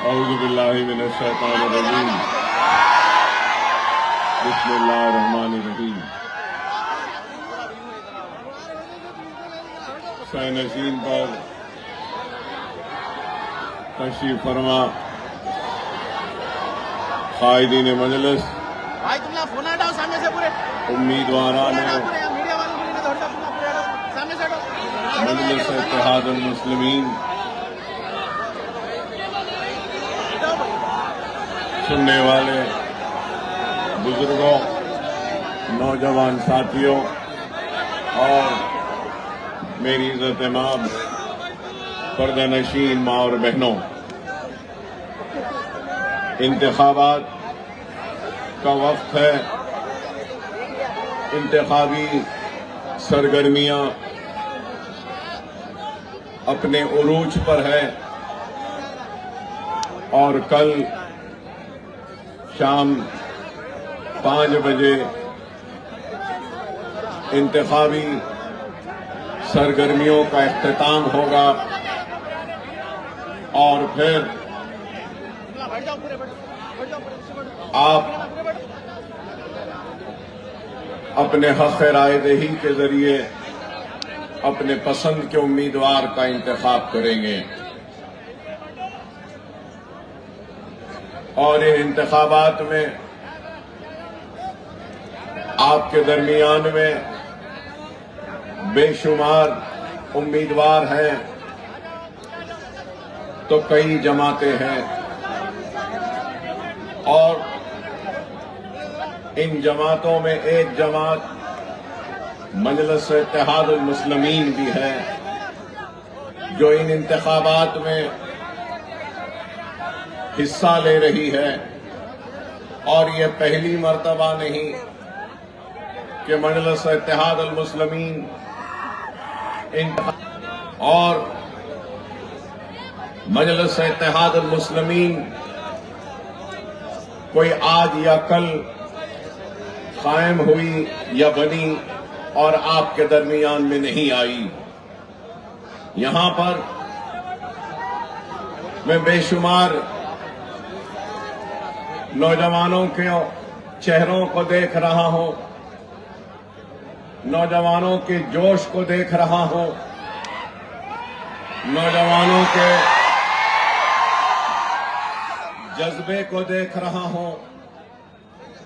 औज़ुबिल्लाहि मिनश्शैतानिर्रजीम। बिस्मिल्लाहिर्रहमानिर्रहीम। सैनशीन पर तशरीफ फरमा कायदीन मजलिस, भाई तुम लोग फोन हटाओ सामने से पूरे उम्मीदवारान मीडिया वालों को नहीं धरता पूरे सामने से हटो मजलिस इत्तेहादुल मुस्लिमीन, सुनने वाले बुजुर्गों, नौजवान साथियों और मेरी इज़्ज़त-ए-माब पर्दानशीन माँ और बहनों, इंतखाबात का वक्त है। इंतखाबी सरगर्मियां अपने उरूज पर है और कल शाम 5 बजे इंतखाबी सरगर्मियों का इख्तिताम होगा और फिर आप अपने हक़ राय दही के जरिए अपने पसंद के उम्मीदवार का इंतखाब करेंगे और इन इंतखाबात में आपके दरमियान में बेशुमार उम्मीदवार हैं तो कई जमातें हैं और इन जमातों में एक जमात मजलिस इत्तेहादुल मुस्लिमीन भी है जो इन इंतखाबात में हिस्सा ले रही है। और ये पहली मर्तबा नहीं कि मजलिस इत्तेहादुल मुस्लिमीन और मजलिस इत्तेहादुल मुस्लिमीन कोई आज या कल कायम हुई या बनी और आपके दरमियान में नहीं आई। यहां पर मैं बेशुमार नौजवानों के चेहरों को देख रहा हूं, नौजवानों के जोश को देख रहा हूं, नौजवानों के जज्बे को देख रहा हूं।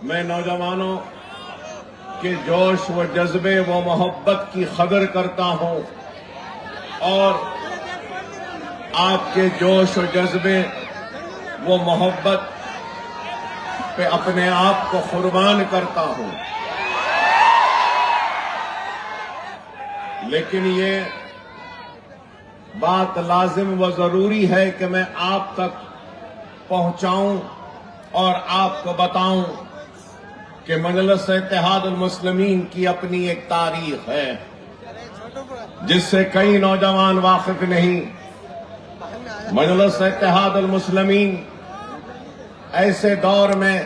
मैं नौजवानों के जोश व जज्बे व मोहब्बत की कदर करता हूं और आपके जोश व जज्बे व मोहब्बत पे अपने आप को कुर्बान करता हूं। लेकिन ये बात लाजिम व जरूरी है कि मैं आप तक पहुंचाऊं और आपको बताऊं कि मजलिस इत्तेहादुल मुस्लिमीन की अपनी एक तारीख है जिससे कई नौजवान वाकिफ नहीं। मजलिस इत्तेहादुल मुस्लिमीन ऐसे दौर में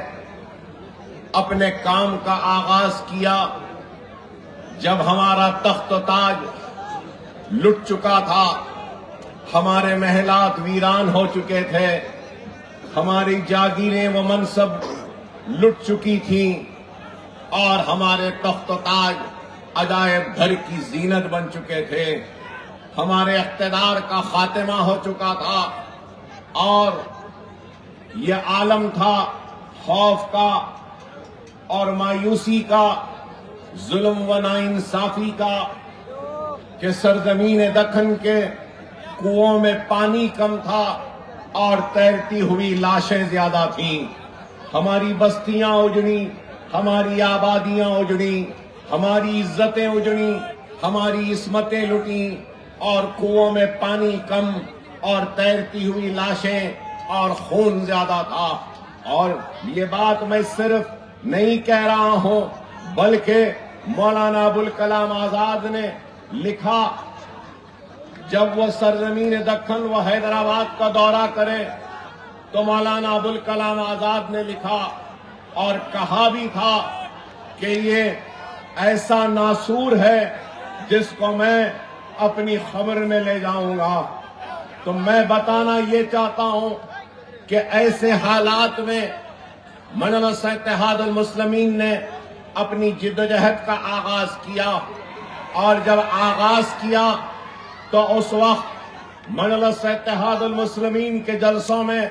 अपने काम का आगाज किया जब हमारा तख्त ताज लुट चुका था, हमारे महलात वीरान हो चुके थे, हमारी जागीरें व मनसब लुट चुकी थीं और हमारे तख्त ताज अजायब घर की जीनत बन चुके थे। हमारे इख्तिदार का खात्मा हो चुका था और यह आलम था खौफ का और मायूसी का, जुल्म व नाइंसाफी का कि सरजमीन दक्कन के कुओं में पानी कम था और तैरती हुई लाशें ज्यादा थीं। हमारी बस्तियां उजड़ी, हमारी आबादियां उजड़ी, हमारी इज्जतें उजड़ी, हमारी इस्मतें लुटी और कुओं में पानी कम और तैरती हुई लाशें और खून ज्यादा था। और ये बात मैं सिर्फ नहीं कह रहा हूं बल्कि मौलाना अबुल कलाम आजाद ने लिखा जब वो सरजमीन दक्कन व हैदराबाद का दौरा करें तो मौलाना अबुल कलाम आजाद ने लिखा और कहा भी था कि ये ऐसा नासूर है जिसको मैं अपनी खबर में ले जाऊंगा। तो मैं बताना ये चाहता हूं कि ऐसे हालात में मजलिस इत्तेहादुल मुस्लिमीन ने अपनी जिद्दोजहद का आगाज किया, और जब आगाज किया तो उस वक्त मजलिस इत्तेहादुल मुस्लिमीन के जलसों में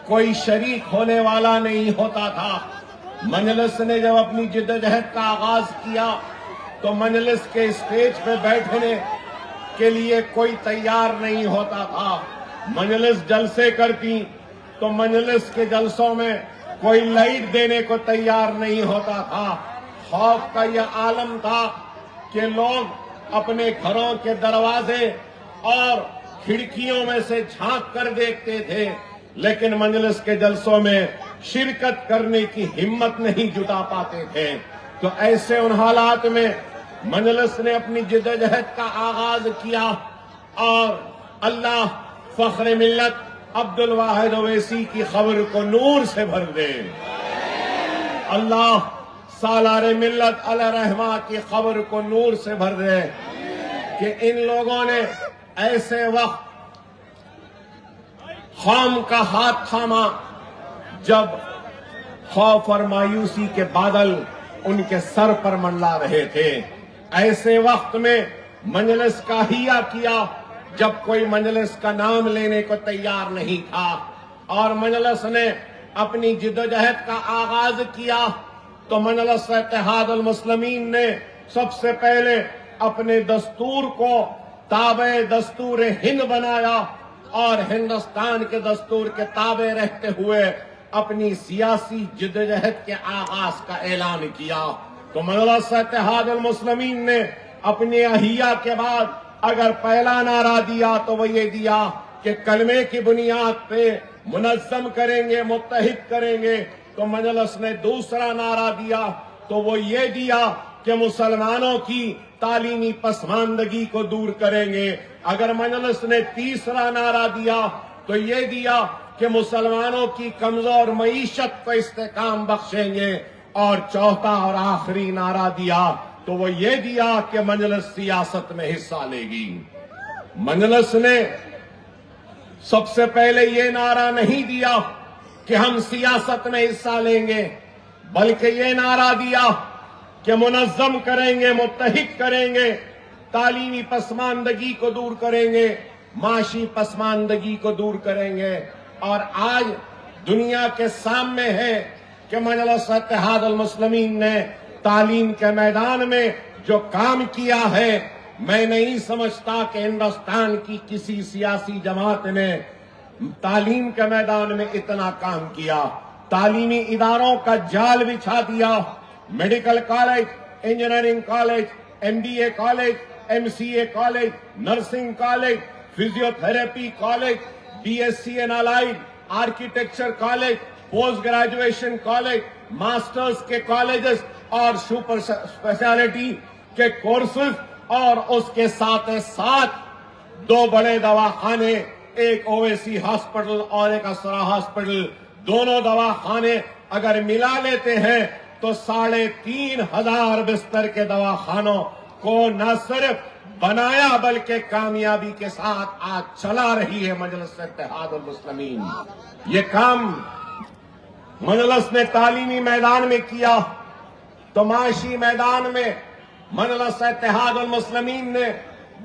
कोई शरीक होने वाला नहीं होता था। मजलिस ने जब अपनी जिद्दोजहद का आगाज किया तो मजलिस के स्टेज पे बैठने के लिए कोई तैयार नहीं होता था। मजलिस जलसे करती तो मजलिस के जलसों में कोई लाइट देने को तैयार नहीं होता था। खौफ का यह आलम था कि लोग अपने घरों के दरवाजे और खिड़कियों में से झांक कर देखते थे, लेकिन मजलिस के जलसों में शिरकत करने की हिम्मत नहीं जुटा पाते थे। तो ऐसे उन हालात में मजलिस ने अपनी जिद्दोजहद का आगाज किया, और अल्लाह फख्र मिल्लत अब्दुल वाहिद ओवैसी की खबर को नूर से भर दे। अल्लाह सालारे मिल्लत अलैहिर्रहमा की खबर को नूर से भर दे कि इन लोगों ने ऐसे वक्त खौम का हाथ थामा जब खौफ और मायूसी के बादल उनके सर पर मंडला रहे थे। ऐसे वक्त में मजलिस का हिया किया जब कोई मजलिस का नाम लेने को तैयार नहीं था, और मजलिस ने अपनी जिद्दोजहद का आगाज किया तो मजलिस इत्तेहादुल मुस्लिमीन ने सबसे पहले अपने दस्तूर को ताबे दस्तूर हिंद बनाया, और हिंदुस्तान के दस्तूर के ताबे रहते हुए अपनी सियासी जिद्दोजहद के आगाज का ऐलान किया। तो मजलिस इत्तेहादुल मुस्लिमीन ने अपने अहिया के बाद अगर पहला नारा दिया तो वो ये दिया कि कलमे की बुनियाद पे मुनज़्ज़म करेंगे, मुत्तहिद करेंगे। तो मजलिस ने दूसरा नारा दिया तो वो ये दिया कि मुसलमानों की तालीमी पसमानदगी को दूर करेंगे। अगर मजलिस ने तीसरा नारा दिया तो ये दिया कि मुसलमानों की कमजोर मईशत को इस्तेकाम बख्शेंगे, और चौथा और आखिरी नारा दिया तो वो ये दिया कि मजलिस सियासत में हिस्सा लेगी। मजलिस ने सबसे पहले ये नारा नहीं दिया कि हम सियासत में हिस्सा लेंगे, बल्कि ये नारा दिया कि मुनज़्ज़म करेंगे, मुत्तहिद करेंगे, तालीमी पसमानदगी को दूर करेंगे, माशी पसमानदगी को दूर करेंगे। और आज दुनिया के सामने है कि मजलिस इत्तेहादुल मुस्लिमीन ने तालीम के मैदान में जो काम किया है, मैं नहीं समझता कि हिंदुस्तान की किसी सियासी जमात ने तालीम के मैदान में इतना काम किया। तालीमी इदारों का जाल बिछा दिया। Medical college, engineering college, MBA college, MCA college, nursing college, physiotherapy college, BSc and allied, architecture college, post graduation college, masters के कॉलेजेस और सुपर स्पेशलिटी के कोर्सेज, और उसके साथ साथ 2 बड़े दवाखाने, एक ओवैसी हॉस्पिटल और एक असरा हॉस्पिटल, दोनों दवाखाने अगर मिला लेते हैं तो 3,500 बिस्तर के दवाखानों को न सिर्फ बनाया बल्कि कामयाबी के साथ आज चला रही है मजलिस इत्तेहादुल मुस्लिमीन। ये काम मजलिस ने तालीमी मैदान में किया तो माशी मैदान में मजलिस इत्तेहादुल मुस्लिमीन ने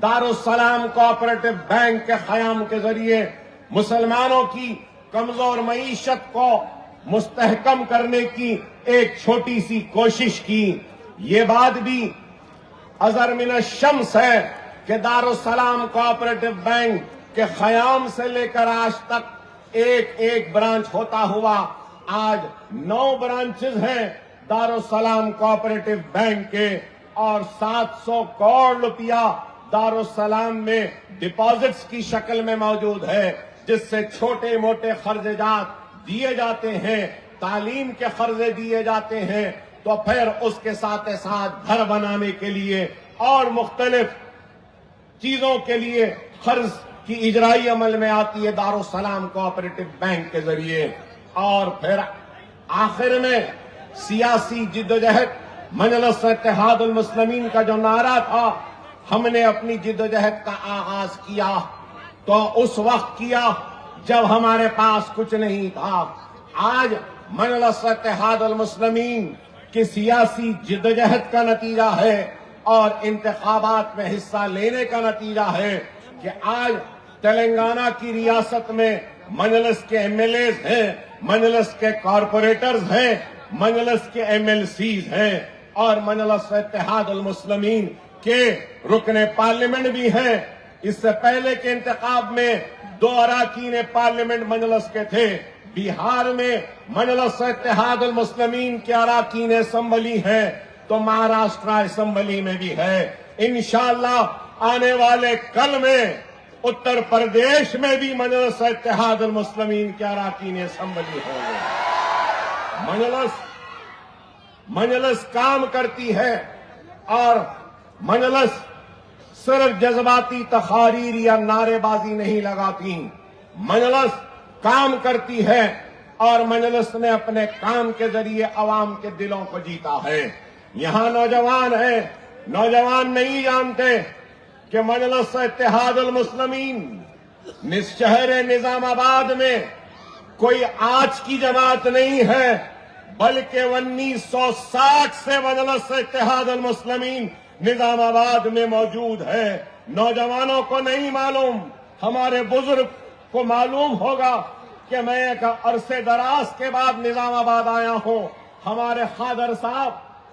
दारुस्सलाम कोऑपरेटिव बैंक के क़याम के जरिए मुसलमानों की कमजोर मईशत को मुस्तहकम करने की एक छोटी सी कोशिश की। ये बात भी अज़र मिन शम्स है कि दारुस्सलाम कोऑपरेटिव बैंक के क़याम से लेकर आज तक एक ब्रांच होता हुआ आज 9 ब्रांचेस हैं दारुस्सलाम कोऑपरेटिव बैंक के, और 700 करोड़ रुपया दारुस्सलाम में डिपॉजिट्स की शक्ल में मौजूद है, जिससे छोटे मोटे खर्जात दिए जाते हैं, तालीम के खर्चे दिए जाते हैं। तो फिर उसके साथ साथ घर बनाने के लिए और मुख्तलिफ चीजों के लिए खर्च की इजराई अमल में आती है दारुस्सलाम कोऑपरेटिव बैंक के जरिए। और फिर आखिर में सियासी जिद्दोजहद, मजलिस इत्तेहादुल मुस्लिमीन का जो नारा था, हमने अपनी जिद्दोजहद का आगाज किया तो उस वक्त किया जब हमारे पास कुछ नहीं था। आज मजलिस इत्तेहादुल मुस्लिमीन की सियासी जिद्दोजहद का नतीजा है और इंतखाबात में हिस्सा लेने का नतीजा है कि आज तेलंगाना की रियासत में मजलिस के एमएलएज हैं, मजलिस के कॉरपोरेटर्स हैं, मजलिस के एमएलसीज हैं और मजलिस इत्तेहादुल मुस्लिमीन के रुकने पार्लियामेंट भी हैं। इससे पहले के इंतखाब में 2 अरकान पार्लियामेंट मजलिस के थे। बिहार में मजलिस इत्तेहादुल मुस्लिमीन के अरकान असेंबली है तो महाराष्ट्र असेंबली में भी है। इंशाअल्लाह आने वाले कल में उत्तर प्रदेश में भी मजलिस इत्तेहादुल मुस्लिमीन के अरकान असेंबली होंगे। मजलिस काम करती है और मजलिस सिर्फ जज्बाती तकारीर या नारेबाजी नहीं लगाती। मजलिस काम करती है और मजलिस ने अपने काम के जरिए अवाम के दिलों को जीता है। यहां नौजवान हैं, नौजवान नहीं जानते कि मजलिस इत्तेहादुल मुस्लिमीन शहर निजामाबाद में कोई आज की जमात नहीं है, बल्कि 1960 से मजलिस इत्तेहादुल मुस्लिमीन निजामाबाद में मौजूद है। नौजवानों को नहीं मालूम, हमारे बुजुर्ग को मालूम होगा कि मैं एक अरसे दराज के बाद निजामाबाद आया हूं। हमारे खादर साहब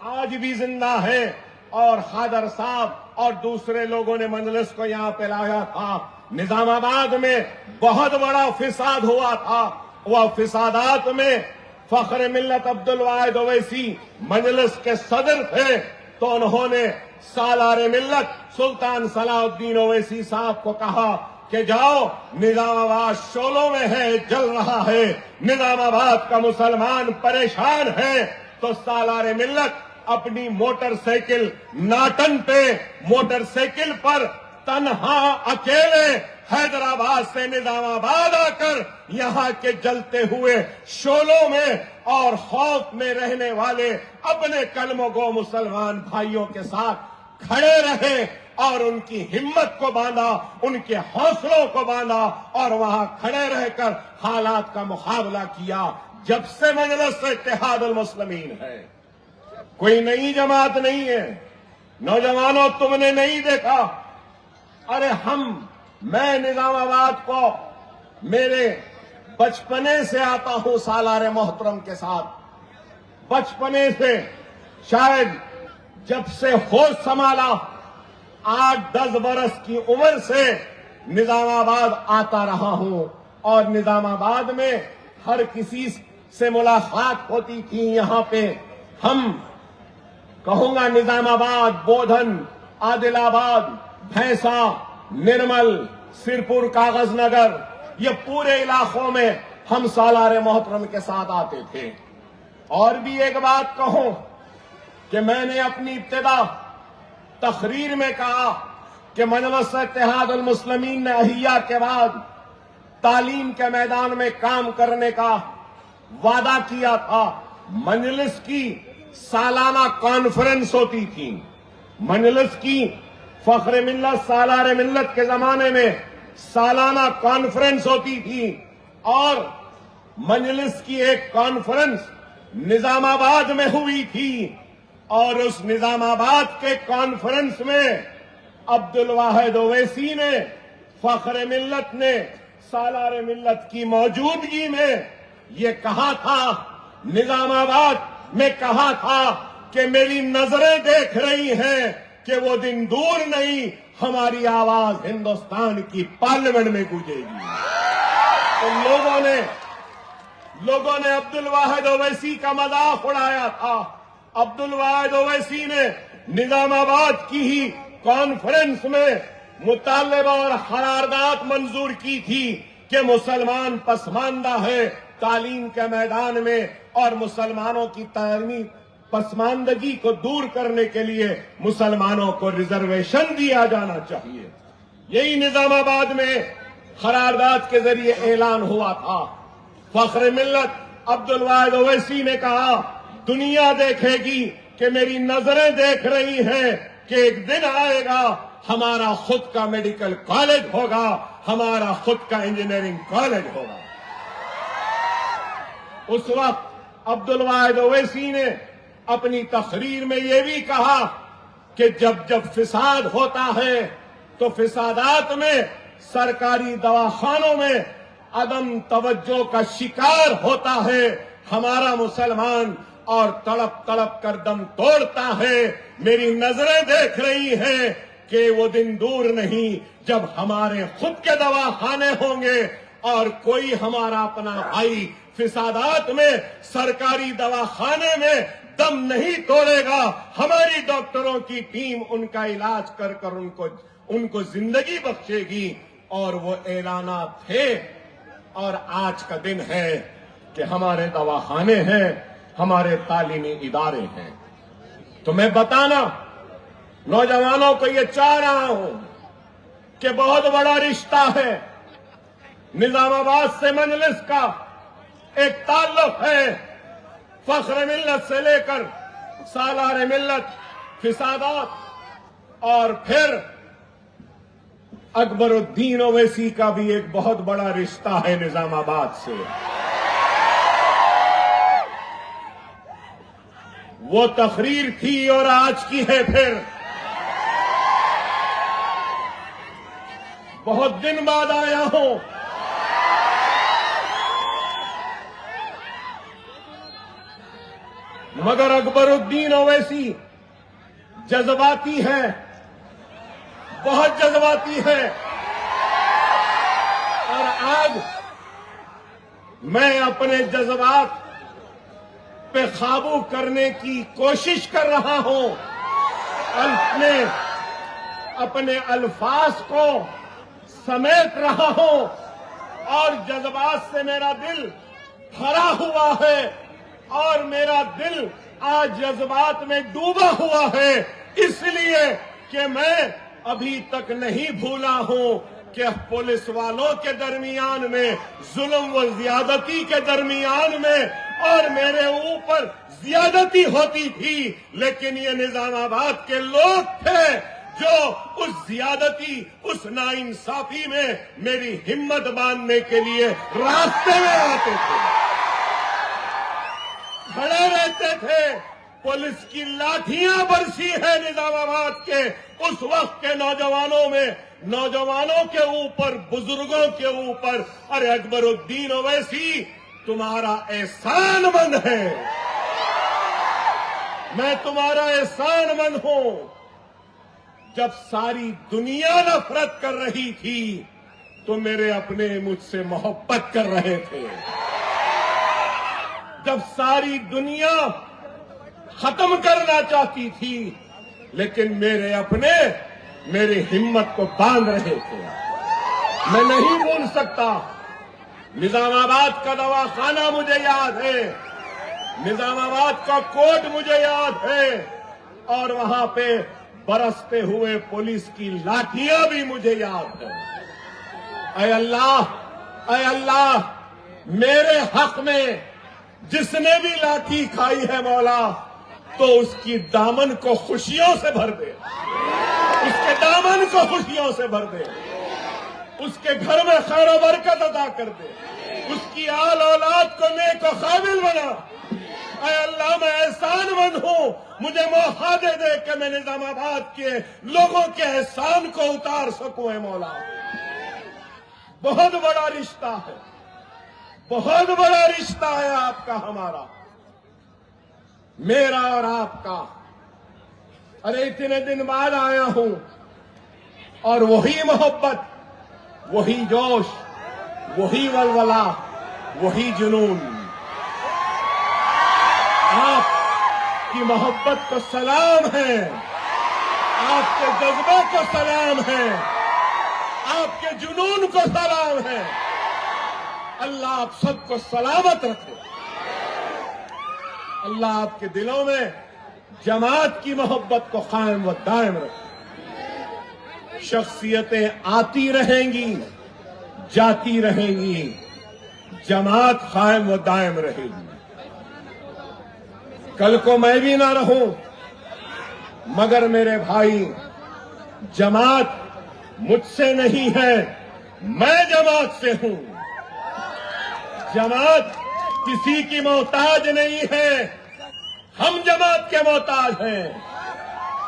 आज भी जिंदा है और खादर साहब और दूसरे लोगों ने मजलिस को यहां पे लाया था। निजामाबाद में बहुत बड़ा फिसाद हुआ था। वह फिसादात में फख्र मिल्लत अब्दुल वाहिद ओवैसी मजलिस के सदर थे तो उन्होंने सालार मिल्लत सुल्तान सलाउद्दीन ओवैसी साहब को कहा कि जाओ, निजामाबाद शोलों में है, जल रहा है, निजामाबाद का मुसलमान परेशान है। तो सालार मिल्लत अपनी मोटरसाइकिल नाटन पे मोटरसाइकिल पर तन्हा अकेले हैदराबाद से निजामाबाद आकर यहां के जलते हुए शोलों में और खौफ में रहने वाले अपने कलमों को मुसलमान भाइयों के साथ खड़े रहे और उनकी हिम्मत को बांधा, उनके हौसलों को बांधा और वहां खड़े रहकर हालात का मुकाबला किया। जब से मजलिस इत्तेहादुल मुस्लिमीन है, कोई नई जमात नहीं है। नौजवानों, तुमने नहीं देखा, अरे मैं निजामाबाद को मेरे बचपने से आता हूं सालार मोहतरम के साथ। बचपने से शायद जब से होश संभाला 8-10 बरस की उम्र से निजामाबाद आता रहा हूं और निजामाबाद में हर किसी से मुलाकात होती थी। यहां पे हम कहूंगा निजामाबाद, बोधन, आदिलाबाद, भैंसा, निर्मल, सिरपुर, कागजनगर, ये पूरे इलाकों में हम सालार मोहतरम के साथ आते थे। और भी एक बात कहूं कि मैंने अपनी इब्तिदा तकरीर में कहा कि मजलिस इत्तेहादुल मुस्लिमीन ने अहिया के बाद तालीम के मैदान में काम करने का वादा किया था। मजलिस की सालाना कॉन्फ्रेंस होती थी। मजलिस की फख्र मिल्लत सालार मिल्लत के जमाने में सालाना कॉन्फ्रेंस होती थी और मजलिस की एक कॉन्फ्रेंस निजामाबाद में हुई थी और उस निजामाबाद के कॉन्फ्रेंस में अब्दुल वाहिद ओवैसी ने, फख्र मिल्लत ने सालार मिल्लत की मौजूदगी में ये कहा था, निजामाबाद में कहा था कि मेरी नजरें देख रही हैं कि वो दिन दूर नहीं, हमारी आवाज हिंदुस्तान की पार्लियामेंट में गूंजेगी। तो लोगों ने अब्दुल वाहिद ओवैसी का मजाक उड़ाया था। अब्दुल वाहिद ओवैसी ने निजामाबाद की ही कॉन्फ्रेंस में मुतालबा और करारदाद मंजूर की थी कि मुसलमान पसमानदा है तालीम के मैदान में और मुसलमानों की तालीमी पसमानदगी को दूर करने के लिए मुसलमानों को रिजर्वेशन दिया जाना चाहिए। यही निजामाबाद में करारदाद के जरिए ऐलान हुआ था। फख्र मिल्लत अब्दुल वाहिद ओवैसी ने कहा, दुनिया देखेगी कि मेरी नजरें देख रही हैं कि एक दिन आएगा हमारा खुद का मेडिकल कॉलेज होगा, हमारा खुद का इंजीनियरिंग कॉलेज होगा। उस वक्त अब्दुल वाहिद ओवैसी ने अपनी तकरीर में यह भी कहा कि जब जब फिसाद होता है तो फिसादात में सरकारी दवाखानों में अदम तवज्जो का शिकार होता है हमारा मुसलमान और तड़प तड़प कर दम तोड़ता है। मेरी नजरें देख रही हैं कि वो दिन दूर नहीं जब हमारे खुद के दवाखाने होंगे और कोई हमारा अपना भाई फिसादात में सरकारी दवाखाने में दम नहीं तोड़ेगा। हमारी डॉक्टरों की टीम उनका इलाज कर कर उनको जिंदगी बख्शेगी। और वो ऐलानात थे और आज का दिन है कि हमारे दवाखाने हैं, हमारे तालीमी इदारे हैं। तो मैं बताना नौजवानों को ये चाह रहा हूं कि बहुत बड़ा रिश्ता है निजामाबाद से मजलिस का, एक ताल्लुक है फख्र मिल्लत से लेकर सालार मिल्लत फिसादात, और फिर अकबरुद्दीन ओवैसी का भी एक बहुत बड़ा रिश्ता है निजामाबाद से। वो तकरीर थी और आज की है फिर। बहुत दिन बाद आया हूं। मगर अकबरुद्दीन ओवैसी जज्बाती है, बहुत जज्बाती है। और आज मैं अपने जज्बात पे काबू करने की कोशिश कर रहा हूं, अपने अल्फाज को समेट रहा हूं और जज्बात से मेरा दिल भरा हुआ है और मेरा दिल आज जज्बात में डूबा हुआ है, इसलिए कि मैं अभी तक नहीं भूला हूं कि पुलिस वालों के दरमियान में जुल्म व ज्यादती के दरमियान में और मेरे ऊपर ज्यादती होती थी, लेकिन ये निजामाबाद के लोग थे जो उस ज्यादती उस नाइंसाफी में मेरी हिम्मत बांधने के लिए रास्ते में आते थे, खड़े रहते थे। पुलिस की लाठियां बरसी है निजामाबाद के उस वक्त के नौजवानों में, नौजवानों के ऊपर, बुजुर्गों के ऊपर। अरे अकबरुद्दीन ओवैसी तुम्हारा एहसानमंद है, मैं तुम्हारा एहसानमंद हूं। जब सारी दुनिया नफरत कर रही थी तो मेरे अपने मुझसे मोहब्बत कर रहे थे। जब सारी दुनिया खत्म करना चाहती थी, लेकिन मेरे अपने मेरी हिम्मत को बांध रहे थे। मैं नहीं भूल सकता, निजामाबाद का दवाखाना मुझे याद है, निजामाबाद का कोर्ट मुझे याद है, और वहां पे बरसते हुए पुलिस की लाठियां भी मुझे याद है। ऐ अल्लाह, मेरे हक में जिसने भी लाठी खाई है मौला, तो उसकी दामन को खुशियों से भर दे, उसके दामन को खुशियों से भर दे, उसके घर में खैर और बरकत अदा कर दे, उसकी आल औलाद को नेक और काबिल बना। ऐ अल्लाह, मैं एहसानमंद हूं, मुझे मौका दे दे कि मैं निजामाबाद के लोगों के एहसान को उतार सकूं। ऐ मौला, बहुत बड़ा रिश्ता है, बहुत बड़ा रिश्ता है आपका हमारा, मेरा और आपका। अरे इतने दिन बाद आया हूं और वही मोहब्बत, वही जोश, वही वलवला, वही जुनून। आपकी मोहब्बत को सलाम है, आपके जज्बे को सलाम है, आपके जुनून को सलाम है। अल्लाह आप सबको सलामत रखे, अल्लाह आपके दिलों में जमात की मोहब्बत को कायम व दायम रखे। शख्सियतें आती रहेंगी, जाती रहेंगी, जमात कायम व दायम रहेगी। कल को मैं भी ना रहूं, मगर मेरे भाई जमात मुझसे नहीं है, मैं जमात से हूं। जमात किसी की मोहताज नहीं है, हम जमात के मोहताज हैं।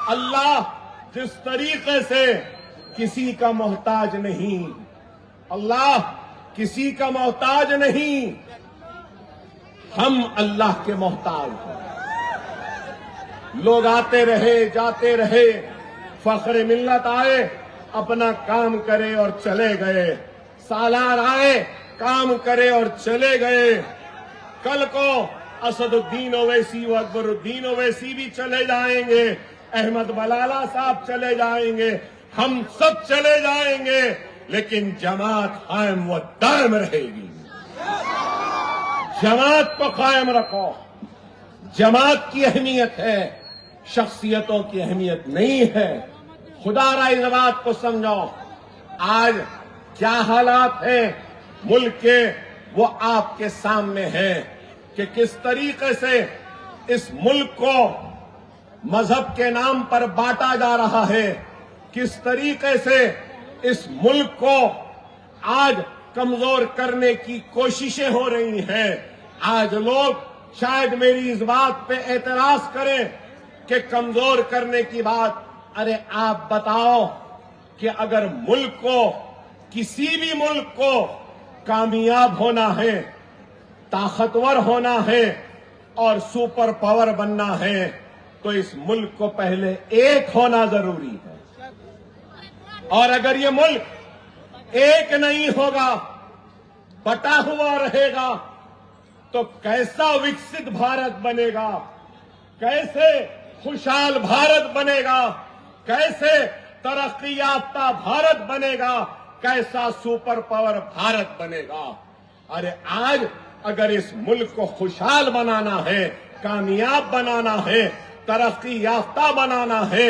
अल्लाह जिस तरीके से किसी का मोहताज नहीं, अल्लाह किसी का मोहताज नहीं, हम अल्लाह के मोहताज हैं। लोग आते रहे जाते रहे, फख्र मिल्लत आए, अपना काम करे और चले गए। सालार आए, काम करे और चले गए। कल को असदुद्दीन ओवैसी व अकबरुद्दीन ओवैसी भी चले जाएंगे, अहमद बलाला साहब चले जाएंगे, हम सब चले जाएंगे, लेकिन जमात कायम व दायम रहेगी। जमात को कायम रखो। जमात की अहमियत है, शख्सियतों की अहमियत नहीं है। खुदारा इस बात को समझो। आज क्या हालात हैं मुल्क के, वो आपके सामने है कि किस तरीके से इस मुल्क को मजहब के नाम पर बांटा जा रहा है, किस तरीके से इस मुल्क को आज कमजोर करने की कोशिशें हो रही हैं। आज लोग शायद मेरी इस बात पे एतराज करें कि कमजोर करने की बात, अरे आप बताओ कि अगर मुल्क को, किसी भी मुल्क को कामयाब होना है, ताकतवर होना है और सुपर पावर बनना है, तो इस मुल्क को पहले एक होना जरूरी है। और अगर ये मुल्क एक नहीं होगा, बटा हुआ रहेगा, तो कैसा विकसित भारत बनेगा, कैसे खुशहाल भारत बनेगा, कैसे तरक्की याफ्ता भारत बनेगा, कैसा सुपर पावर भारत बनेगा। अरे आज अगर इस मुल्क को खुशहाल बनाना है, कामयाब बनाना है, तरक्की याफ्ता बनाना है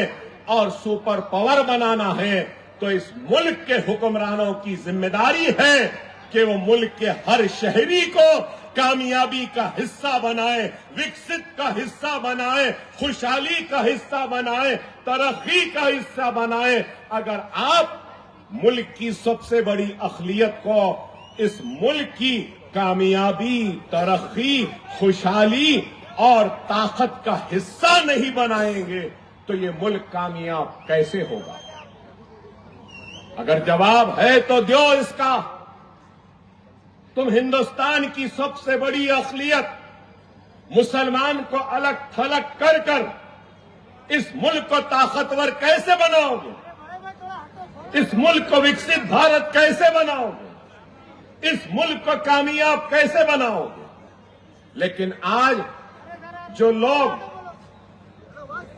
और सुपर पावर बनाना है, तो इस मुल्क के हुक्मरानों की जिम्मेदारी है कि वो मुल्क के हर शहरी को कामयाबी का हिस्सा बनाए, विकसित का हिस्सा बनाए, खुशहाली का हिस्सा बनाए, तरक्की का हिस्सा बनाए। अगर आप मुल्क की सबसे बड़ी अखिलियत को इस मुल्क की कामयाबी, तरक्की, खुशहाली और ताकत का हिस्सा नहीं बनाएंगे, तो ये मुल्क कामयाब कैसे होगा? अगर जवाब है तो दो इसका। तुम हिंदुस्तान की सबसे बड़ी अखिलियत मुसलमान को अलग थलग कर कर इस मुल्क को ताकतवर कैसे बनाओगे? इस मुल्क को विकसित भारत कैसे बनाओगे? इस मुल्क को कामयाब कैसे बनाओगे? लेकिन आज जो लोग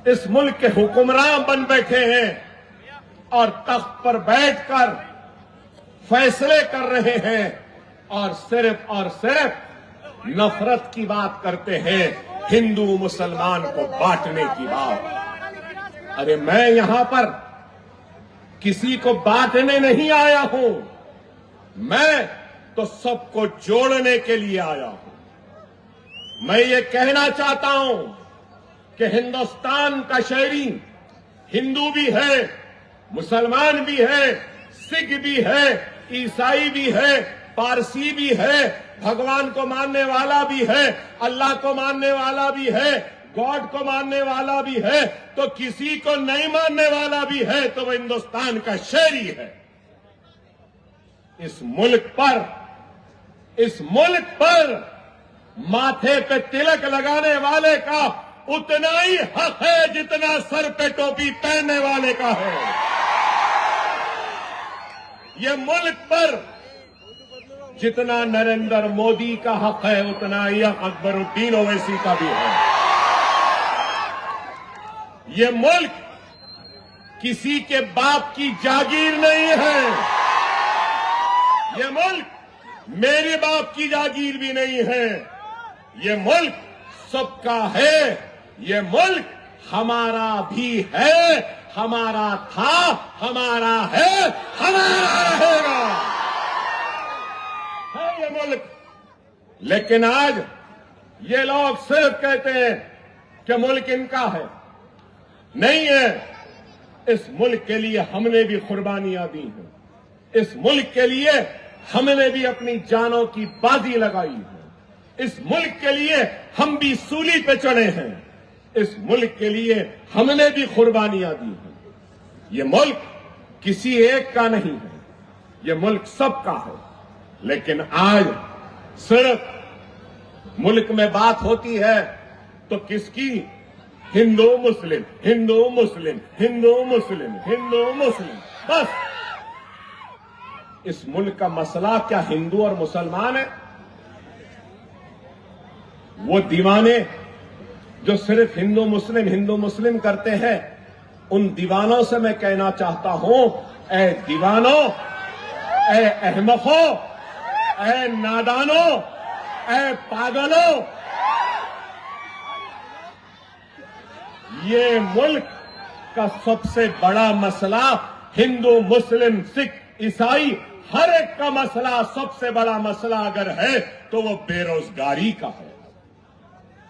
इस मुल्क के हुक्मरान बन बैठे हैं और तख्त पर बैठकर फैसले कर रहे हैं और सिर्फ नफरत की बात करते हैं, हिंदू मुसलमान को बांटने की बात। अरे मैं यहां पर किसी को बांटने नहीं आया हूं, मैं तो सबको जोड़ने के लिए आया हूं। मैं ये कहना चाहता हूं कि हिंदुस्तान का शहरी हिंदू भी है, मुसलमान भी है, सिख भी है, ईसाई भी है, पारसी भी है, भगवान को मानने वाला भी है, अल्लाह को मानने वाला भी है, गॉड को मानने वाला भी है, तो किसी को नहीं मानने वाला भी है, तो वह हिंदुस्तान का शहरी है। इस मुल्क पर माथे पे तिलक लगाने वाले का उतना ही हक है जितना सर पे टोपी पहनने वाले का है। ये मुल्क पर जितना नरेंद्र मोदी का हक है, उतना ही हक अकबरुद्दीन ओवैसी का भी है। ये मुल्क किसी के बाप की जागीर नहीं है। ये मुल्क मेरे बाप की जागीर भी नहीं है। ये मुल्क सबका है। ये मुल्क हमारा भी है, हमारा था, हमारा है, हमारा रहेगा। है ये मुल्क। लेकिन आज ये लोग सिर्फ कहते हैं कि मुल्क इनका है। नहीं है। इस मुल्क के लिए हमने भी कुर्बानियां दी हैं। इस मुल्क के लिए हमने भी अपनी जानों की बाजी लगाई है। इस मुल्क के लिए हम भी सूली पे चढ़े हैं। इस मुल्क के लिए हमने भी कुर्बानियां दी हैं। ये मुल्क किसी एक का नहीं है, ये मुल्क सबका है। लेकिन आज सिर्फ मुल्क में बात होती है तो किसकी? हिंदू मुस्लिम, हिंदू मुस्लिम, हिंदू मुस्लिम, हिंदू मुस्लिम। बस इस मुल्क का मसला क्या हिंदू और मुसलमान है? वो दीवाने जो सिर्फ हिंदू मुस्लिम करते हैं, उन दीवानों से मैं कहना चाहता हूं, ऐ दीवानों, ऐ अहमकों, ऐ नादानों, ऐ पागलों, ये मुल्क का सबसे बड़ा मसला हिंदू मुस्लिम सिख ईसाई हर एक का मसला, सबसे बड़ा मसला अगर है तो वो बेरोजगारी का है।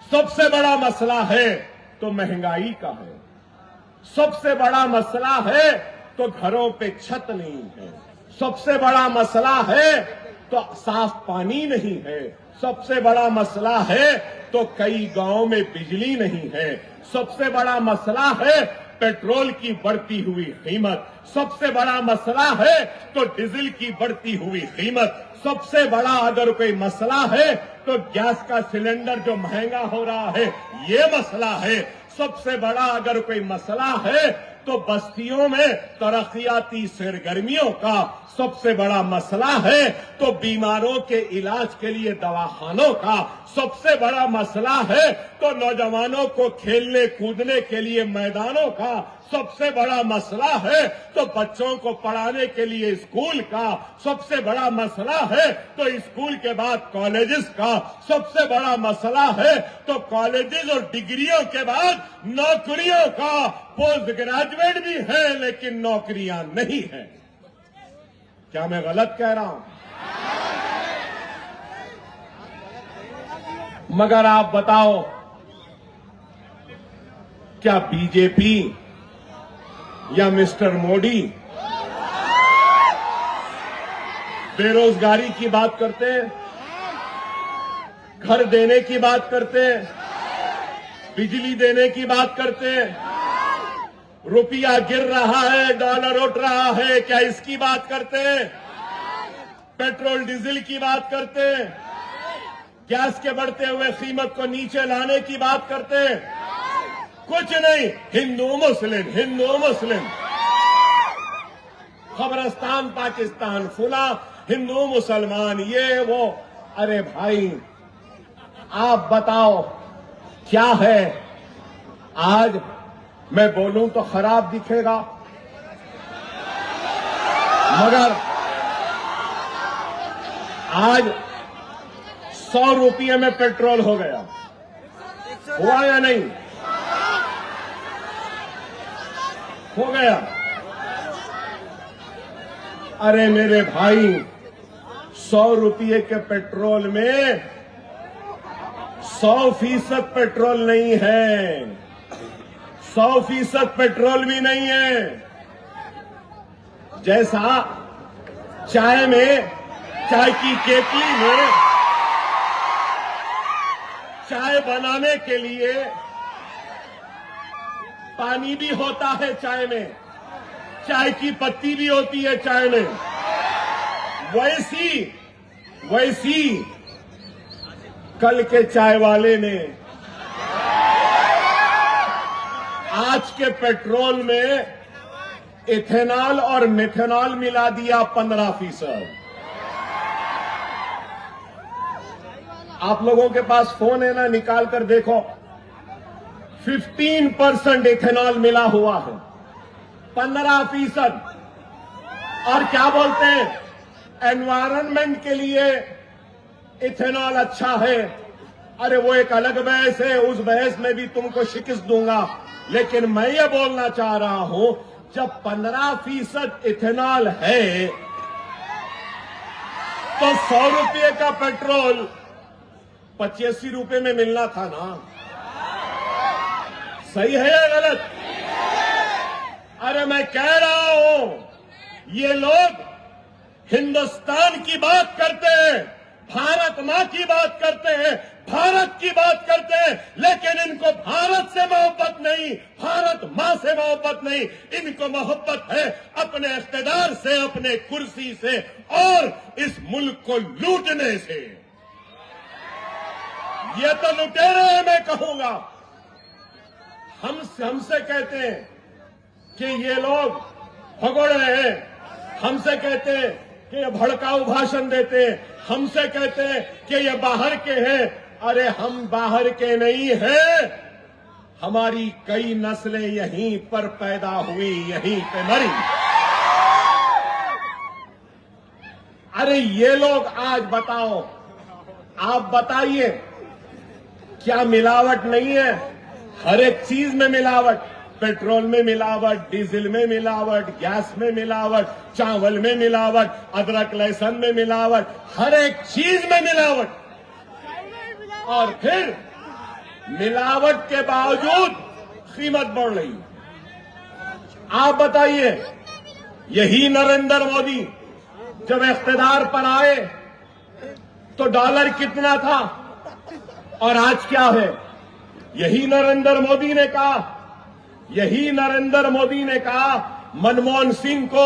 सबसे बड़ा मसला है तो महंगाई का है। सबसे बड़ा मसला है तो घरों पे छत नहीं है। सबसे बड़ा मसला है तो साफ पानी नहीं है। सबसे बड़ा मसला है तो कई गांवों में बिजली नहीं है। सबसे बड़ा मसला है पेट्रोल की बढ़ती हुई कीमत। सबसे बड़ा मसला है तो डीजल की बढ़ती हुई कीमत। सबसे बड़ा अगर कोई मसला है तो गैस का सिलेंडर जो महंगा हो रहा है, ये मसला है। सबसे बड़ा अगर कोई मसला है तो बस्तियों में तरक्याती सरगर्मियों का सबसे बड़ा मसला है। तो बीमारों के इलाज के लिए दवाखानों का सबसे बड़ा मसला है। तो नौजवानों को खेलने कूदने के लिए मैदानों का सबसे बड़ा मसला है। तो बच्चों को पढ़ाने के लिए स्कूल का सबसे बड़ा मसला है। तो स्कूल के बाद कॉलेजेस का सबसे बड़ा मसला है। तो कॉलेजेस और डिग्रियों के बाद नौकरियों का, पोस्ट ग्रेजुएट भी है लेकिन नौकरियां नहीं है। क्या मैं गलत कह रहा हूं? मगर आप बताओ, क्या बीजेपी या मिस्टर मोदी बेरोजगारी की बात करते हैं, घर देने की बात करते हैं, बिजली देने की बात करते हैं, रुपया गिर रहा है, डॉलर उठ रहा है, क्या इसकी बात करते हैं? पेट्रोल डीजल की बात करते हैं, गैस के बढ़ते हुए कीमत को नीचे लाने की बात करते हैं? कुछ नहीं। हिंदू मुस्लिम, हिंदू मुस्लिम, खबरस्तान पाकिस्तान, फुला हिंदू मुसलमान, ये वो। अरे भाई आप बताओ क्या है? आज मैं बोलूं तो खराब दिखेगा, मगर आज 100 रुपये में पेट्रोल हो गया, हुआ या नहीं? हो गया। अरे मेरे भाई, 100 रुपये के पेट्रोल में 100% पेट्रोल नहीं है, 100% पेट्रोल भी नहीं है। जैसा चाय में, चाय की केतली में चाय बनाने के लिए पानी भी होता है, चाय में चाय की पत्ती भी होती है चाय में, वैसी कल के चाय वाले ने आज के पेट्रोल में इथेनॉल और मिथेनॉल मिला दिया 15%। आप लोगों के पास फोन है ना, निकाल कर देखो, 15% इथेनॉल मिला हुआ है, 15%। और क्या बोलते हैं, एनवायरनमेंट के लिए इथेनॉल अच्छा है। अरे वो एक अलग बहस है, उस बहस में भी तुमको शिकस्त दूंगा। लेकिन मैं ये बोलना चाह रहा हूं, जब 15% इथेनॉल है तो 100 रुपये का पेट्रोल 85 रुपये में मिलना था ना? सही है या गलत? अरे मैं कह रहा हूं, ये लोग हिंदुस्तान की बात करते हैं, भारत मां की बात करते हैं, भारत की बात करते हैं, लेकिन इनको भारत से मोहब्बत नहीं, भारत मां से मोहब्बत नहीं, इनको मोहब्बत है अपने इख्तिदार से, अपने कुर्सी से और इस मुल्क को लूटने से। ये तो लुटेरे हैं, मैं कहूंगा। हमसे कहते हैं कि ये लोग भगोड़ रहे हैं, हमसे कहते हैं कि ये भड़काऊ भाषण देते हैं, हमसे कहते हैं कि ये बाहर के हैं। अरे हम बाहर के नहीं हैं, हमारी कई नस्लें यहीं पर पैदा हुई, यहीं पे मरी। अरे ये लोग आज बताओ, आप बताइए, क्या मिलावट नहीं है? हर एक चीज में मिलावट, पेट्रोल में मिलावट, डीजल में मिलावट, गैस में मिलावट, चावल में मिलावट, अदरक लहसुन में मिलावट, हर एक चीज में मिलावट। और फिर मिलावट के बावजूद कीमत बढ़ रही। आप बताइए, यही नरेंद्र मोदी जब इख्तिदार पर आए तो डॉलर कितना था और आज क्या है? यही नरेंद्र मोदी ने कहा, यही नरेंद्र मोदी ने कहा मनमोहन सिंह को,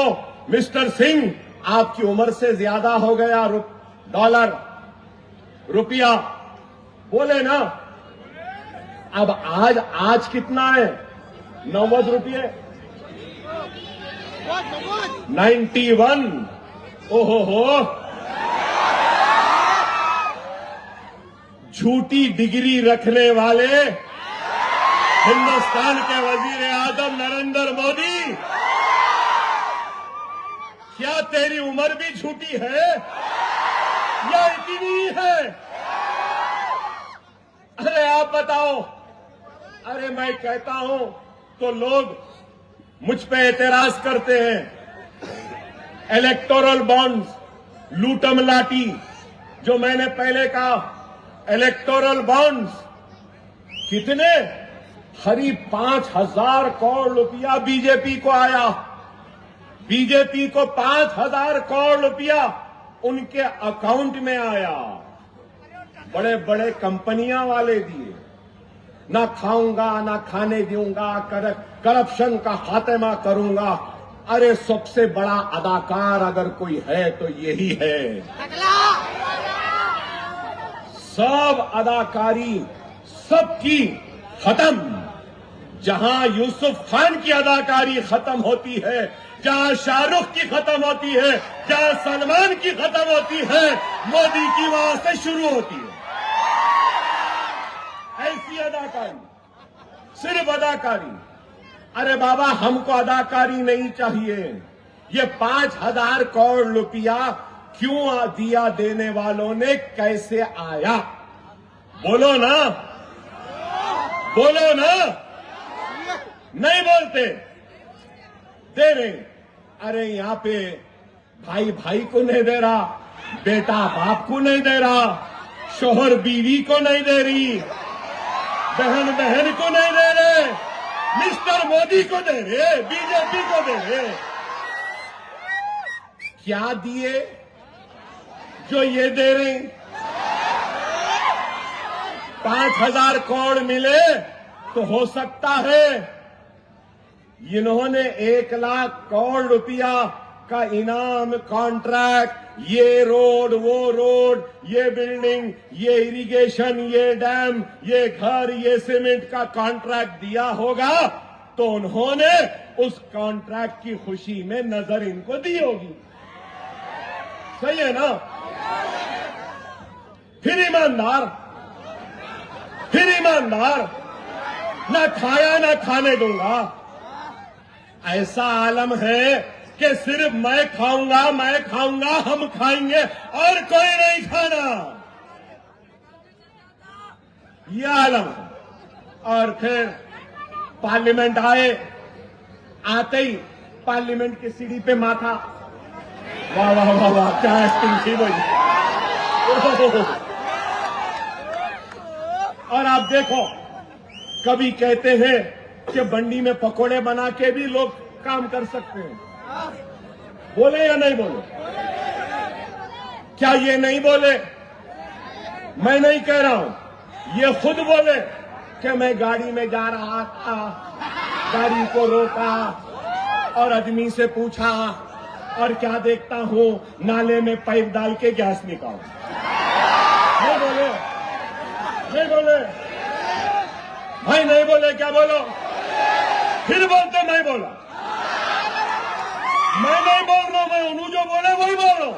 मिस्टर सिंह आपकी उम्र से ज्यादा हो गया डॉलर, रुपया, बोले ना। अब आज कितना है? 90 रुपये, 91। ओहो हो, झूठी डिग्री रखने वाले हिंदुस्तान के वजीर आजम नरेंद्र मोदी, क्या तेरी उम्र भी झूठी है या इतनी है? अरे आप बताओ। अरे मैं कहता हूं तो लोग मुझ पे एतराज करते हैं। इलेक्टोरल बॉन्ड्स, लूटम लाटी, जो मैंने पहले कहा, इलेक्टोरल बॉन्ड्स कितने? करीब 5,000 करोड़ रुपया बीजेपी को आया। बीजेपी को 5,000 करोड़ रुपया उनके अकाउंट में आया। बड़े बड़े कंपनियां वाले दिए। ना खाऊंगा ना खाने दूंगा, करप्शन का खात्मा करूंगा। अरे सबसे बड़ा अदाकार अगर कोई है तो यही है। सब अदाकारी सबकी खत्म। जहां यूसुफ खान की अदाकारी खत्म होती है, जहां शाहरुख की खत्म होती है, जहां सलमान की खत्म होती है, मोदी की वहां से शुरू होती है। ऐसी अदाकारी, सिर्फ अदाकारी। अरे बाबा, हमको अदाकारी नहीं चाहिए। ये 5,000 करोड़ रुपया क्यों दिया? देने वालों ने कैसे आया? बोलो ना, बोलो ना। नहीं बोलते, दे रहे। अरे यहां पे भाई भाई को नहीं दे रहा, बेटा बाप को नहीं दे रहा, शोहर बीवी को नहीं दे रही, बहन बहन को नहीं दे रहे, मिस्टर मोदी को दे रहे, बीजेपी को दे रहे। क्या दिए जो ये दे रहे? 5,000 करोड़ मिले तो हो सकता है इन्होंने 1 लाख करोड़ रुपया का इनाम, कॉन्ट्रैक्ट, ये रोड, वो रोड, ये बिल्डिंग, ये इरिगेशन, ये डैम, ये घर, ये सीमेंट का कॉन्ट्रैक्ट दिया होगा तो उन्होंने उस कॉन्ट्रैक्ट की खुशी में नजर इनको दी होगी। सही है ना? फिर ईमानदार, ना खाया ना खाने दूंगा। ऐसा आलम है कि सिर्फ मैं खाऊंगा, हम खाएंगे और कोई नहीं खाना। यह आलम है। और फिर पार्लियामेंट आते ही पार्लियामेंट की सीढ़ी पे माथा, वाह वाह वाह वाह, क्या एक्टिंग थी भाई। और आप देखो, कभी कहते हैं कि बंडी में पकोड़े बना के भी लोग काम कर सकते हैं? बोले या नहीं बोले? क्या ये नहीं बोले? मैं नहीं कह रहा हूं, ये खुद बोले कि मैं गाड़ी में जा रहा था, गाड़ी को रोका और आदमी से पूछा और क्या देखता हूं, नाले में पाइप डाल के गैस निकाल। नहीं बोले? नहीं बोले भाई? नहीं बोले? क्या बोलो? फिर बोलते मैं बोला। मैं नहीं बोल रहा हूं, मैं उन्होंने जो बोले वही बोल रहा हूं।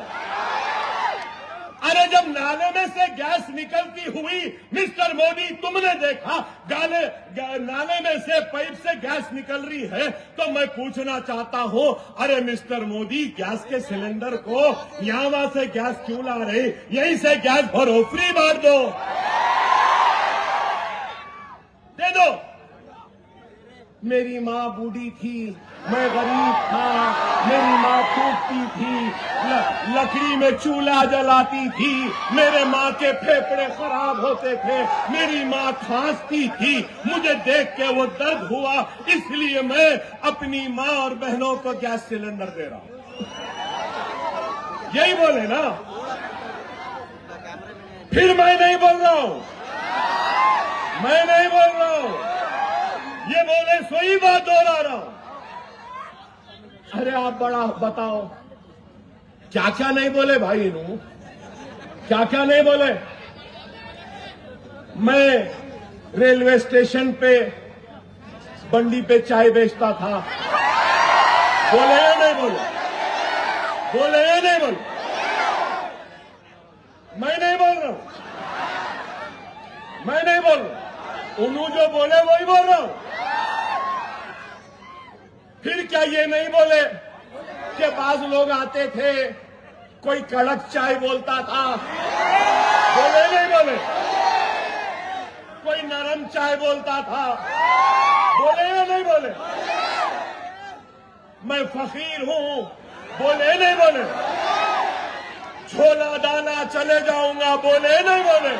अरे जब नाले में से गैस निकलती हुई मिस्टर मोदी तुमने देखा, नाले में से पाइप से गैस निकल रही है, तो मैं पूछना चाहता हूं, अरे मिस्टर मोदी गैस के सिलेंडर को यहां वहां से गैस क्यों ला रहे? यहीं से गैस भरो, फ्री बांट दो, दे दो। मेरी माँ बूढ़ी थी, मैं गरीब था, मेरी माँ कूटती थी, लकड़ी में चूल्हा जलाती थी, मेरे माँ के फेफड़े खराब होते थे, मेरी माँ खांसती थी, मुझे देख के वो दर्द हुआ, इसलिए मैं अपनी माँ और बहनों को गैस सिलेंडर दे रहा हूं। यही बोले ना? फिर मैं नहीं बोल रहा हूं, मैं नहीं बोल रहा हूं, ये बोले सोई बात दोहरा रहा हूं। अरे आप बड़ा बताओ, क्या क्या नहीं बोले भाई? इन्हों क्या क्या नहीं बोले? मैं रेलवे स्टेशन पे बंडी पे चाय बेचता था, बोले या नहीं बोले? बोले या नहीं बोले? मैं नहीं बोल रहा हूं, मैं नहीं बोल रहा, उन्होंने जो बोले वही बोल रहा हूं। फिर क्या ये नहीं बोले कि बाज लोग आते थे, कोई कड़क चाय बोलता था, बोले नहीं बोले? कोई नरम चाय बोलता था, बोले या नहीं बोले? मैं फकीर हूं, बोले नहीं बोले? छोला दाना चले जाऊंगा, बोले नहीं बोले?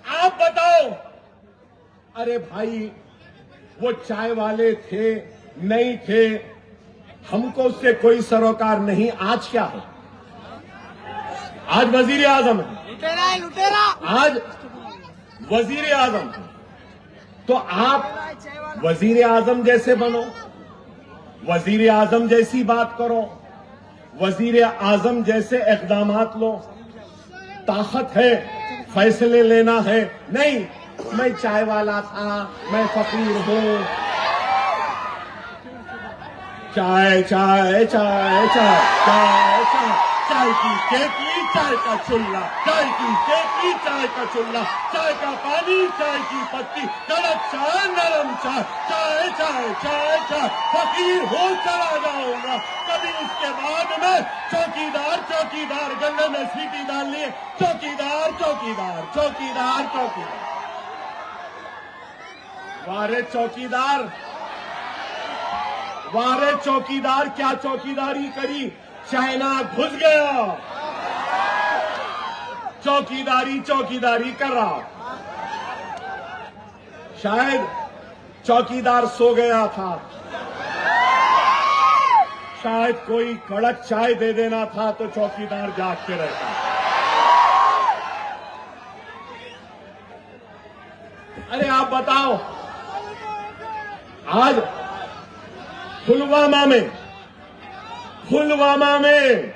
आप बताओ। अरे भाई वो चाय वाले थे नहीं थे, हमको उससे कोई सरोकार नहीं। आज क्या है? आज वजीर आजम है, लुटेरा। आज वजीर आजम है, तो आप वजीर आजम जैसे बनो, वजीर आजम जैसी बात करो, वजीर आजम जैसे इक़दामात लो। ताकत है, फैसले लेना है। नहीं, मैं चाय वाला था, मैं फकीर हूं, चाय चाय चाय चाय चाय चाय चाय की केतली, चाय का चुल्ला, चाय की केतली, चाय का चुल्ला, चाय का पानी, चाय की पत्ती, कड़क चाय, नरम चाय, चाय चाय चाय चाय, फकीर हो चला जाऊंगा। कभी उसके बाद में चौकीदार चौकीदार, गले में सीटी डाल लिए, चौकीदार चौकीदार चौकीदार चौकीदार। वारे चौकीदार, वारे चौकीदार, क्या चौकीदारी करी? चाइना घुस गया, चौकीदारी चौकीदारी कर रहा। शायद चौकीदार सो गया था, शायद कोई कड़क चाय दे देना था तो चौकीदार जाग के रहता। अरे आप बताओ, आज पुलवामा में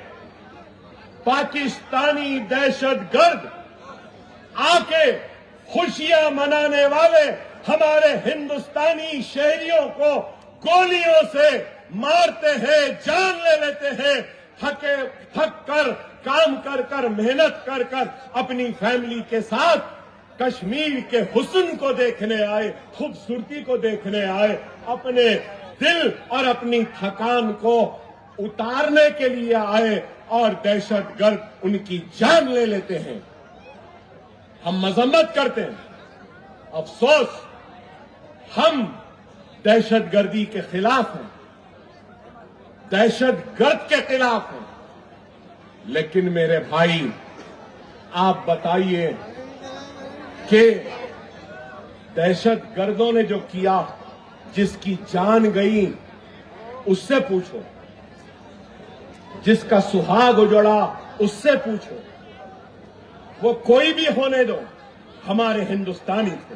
पाकिस्तानी दहशतगर्द आके खुशियां मनाने वाले हमारे हिंदुस्तानी शहरियों को गोलियों से मारते हैं, जान ले लेते हैं। थक कर काम कर कर मेहनत कर कर अपनी फैमिली के साथ कश्मीर के हुस्न को देखने आए, खूबसूरती को देखने आए, अपने दिल और अपनी थकान को उतारने के लिए आए और दहशतगर्द उनकी जान ले लेते हैं। हम मजम्मत करते हैं, अफसोस हम दहशतगर्दी के खिलाफ हैं, दहशतगर्द के खिलाफ हैं। लेकिन मेरे भाई आप बताइए कि दहशतगर्दों ने जो किया, जिसकी जान गई उससे पूछो, जिसका सुहाग उजड़ा उससे पूछो। वो कोई भी होने दो, हमारे हिंदुस्तानी थे।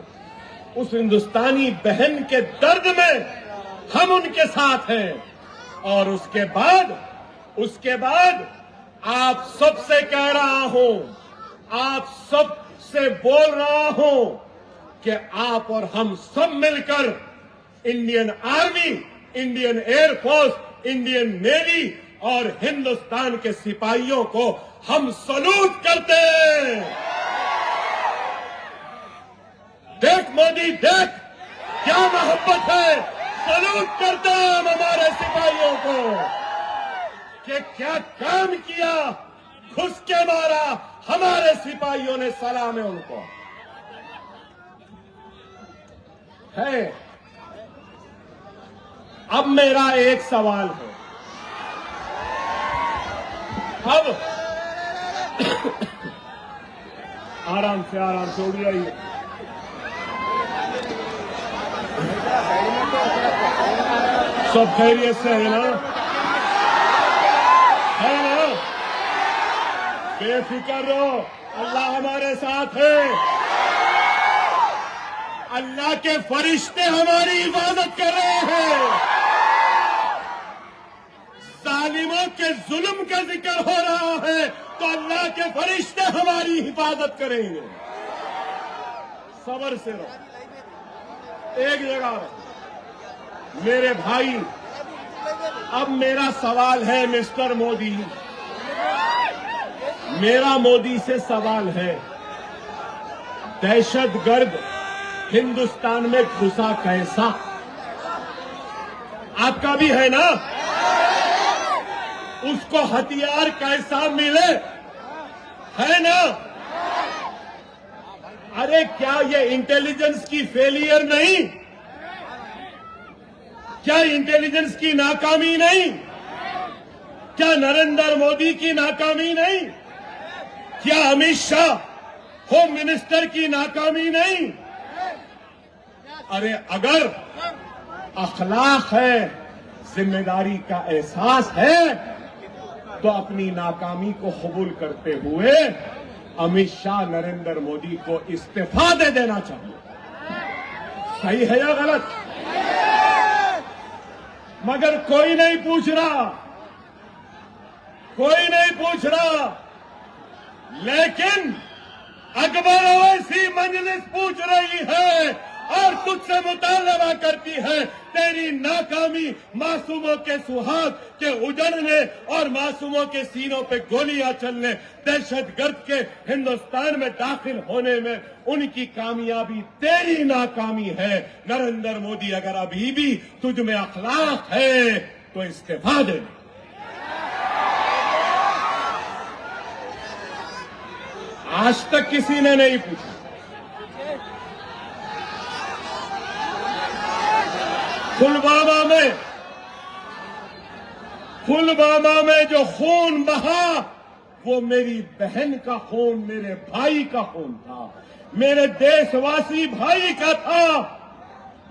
उस हिंदुस्तानी बहन के दर्द में हम उनके साथ हैं। और उसके बाद आप सबसे कह रहा हूं, आप सबसे बोल रहा हूं कि आप और हम सब मिलकर Indian army, Indian air force, Indian navy और हिंदुस्तान के सिपाहियों को हम सलूट करते हैं। देख मोदी, देख क्या मोहब्बत है। सलूट करते हैं हम हमारे सिपाहियों को कि क्या काम किया, घुस के मारा। हमारे सिपाहियों ने सलाम है उनको। है अब मेरा एक सवाल है। अब आराम से उड़ जाइए। सब खैरियत से है ना? है ना? बेफिक्र रहो, अल्लाह हमारे साथ है। अल्लाह के फरिश्ते हमारी हिफाजत कर रहे हैं। जालिमों के जुल्म का जिक्र हो रहा है तो अल्लाह के फरिश्ते हमारी हिफाजत करेंगे। सब्र से रहो, एक जगह रहो मेरे भाई। अब मेरा सवाल है मिस्टर मोदी, मेरा मोदी से सवाल है, दहशतगर्द हिंदुस्तान में घुसा कैसा? आपका भी है ना? उसको हथियार कैसा मिले, है ना? अरे क्या ये इंटेलिजेंस की फेलियर नहीं? क्या इंटेलिजेंस की नाकामी नहीं? क्या नरेंद्र मोदी की नाकामी नहीं? क्या अमित शाह होम मिनिस्टर की नाकामी नहीं? अरे अगर अखलाक है, जिम्मेदारी का एहसास है, तो अपनी नाकामी को कबूल करते हुए अमित शाह नरेंद्र मोदी को इस्तीफा दे देना चाहिए। सही है या गलत? मगर कोई नहीं पूछ रहा, कोई नहीं पूछ रहा। लेकिन अकबर अवैसी मजलिस पूछ रही है और तुझसे मुतालबा करती है। तेरी नाकामी मासूमों के सुहाग के उजड़ने और मासूमों के सीनों पे गोलियां चलने, दहशतगर्द के हिंदुस्तान में दाखिल होने में उनकी कामयाबी तेरी नाकामी है। नरेंद्र मोदी, अगर अभी भी तुझ में अखलाक है तो इस्तीफा दे। आज तक किसी ने नहीं पूछा। पुलवामा में जो खून बहा वो मेरी बहन का खून, मेरे भाई का खून था, मेरे देशवासी भाई का था।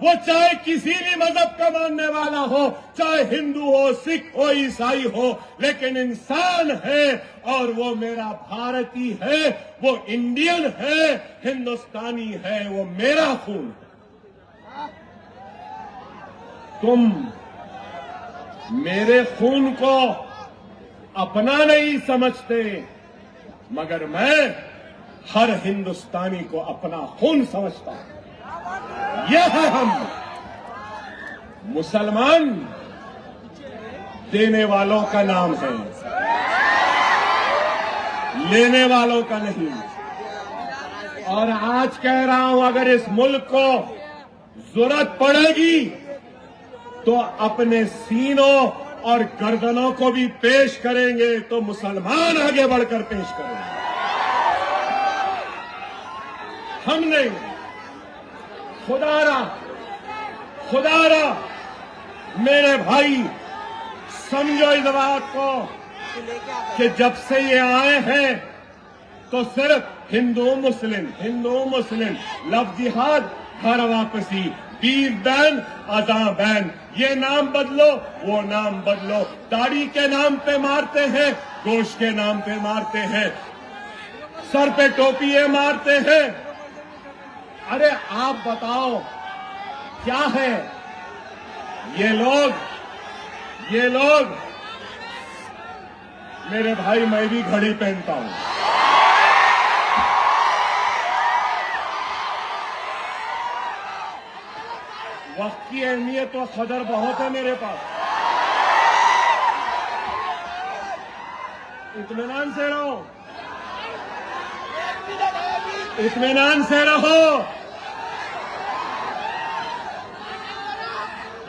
वो चाहे किसी भी मजहब का मानने वाला हो, चाहे हिंदू हो, सिख हो, ईसाई हो, लेकिन इंसान है और वो मेरा भारतीय है, वो इंडियन है, हिंदुस्तानी है, वो मेरा खून है। तुम मेरे खून को अपना नहीं समझते, मगर मैं हर हिंदुस्तानी को अपना खून समझता हूं। यह है हम मुसलमान, देने वालों का नाम है, लेने वालों का नहीं। और आज कह रहा हूं, अगर इस मुल्क को जरूरत पड़ेगी तो अपने सीनों और गर्दनों को भी पेश करेंगे, तो मुसलमान आगे बढ़कर पेश करेंगे, हम नहीं। खुदारा मेरे भाई, समझो इस बात को कि जब से ये आए हैं तो सिर्फ हिंदू मुस्लिम, लव जिहाद, घर वापसी, बीफ बैन, अज़ां बैन, ये नाम बदलो, वो नाम बदलो। दाढ़ी के नाम पे मारते हैं, गोश्त के नाम पे मारते हैं, सर पे टोपियां मारते हैं। अरे आप बताओ क्या है? ये लोग मेरे भाई, मैं भी घड़ी पहनता हूं। वक्त की अहमियत और कदर बहुत है मेरे पास। इत्मीनान से रहो, इत्मीनान से रहो।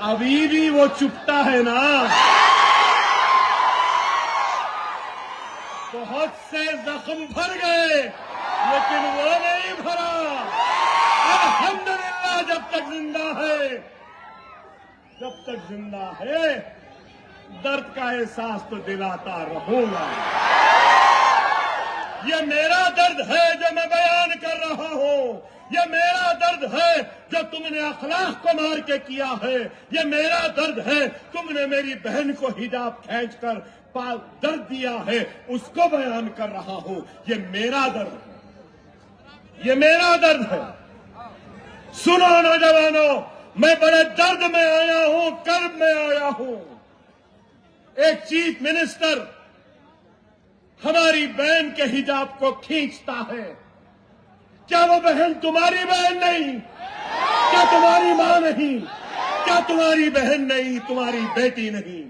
अभी भी वो चुपता है ना। बहुत से जख्म भर गए, लेकिन वो नहीं भरा। अल्हम्दुलिल्लाह, जब तक जिंदा है, दर्द का एहसास तो दिलाता रहूंगा। ये मेरा दर्द है जो मैं बयान कर रहा हूं। ये मेरा दर्द है जो तुमने अखलाक को मार के किया है। ये मेरा दर्द है, तुमने मेरी बहन को हिजाब खींचकर दर्द दिया है, उसको बयान कर रहा हूं। ये मेरा दर्द है, ये मेरा दर्द है। सुनो नौजवानों, मैं बड़े दर्द में आया हूं, कर्ब में आया हूं। एक चीफ मिनिस्टर हमारी बहन के हिजाब को खींचता है। क्या वो बहन तुम्हारी बहन नहीं? क्या तुम्हारी मां नहीं? क्या तुम्हारी बहन नहीं? तुम्हारी बेटी नहीं?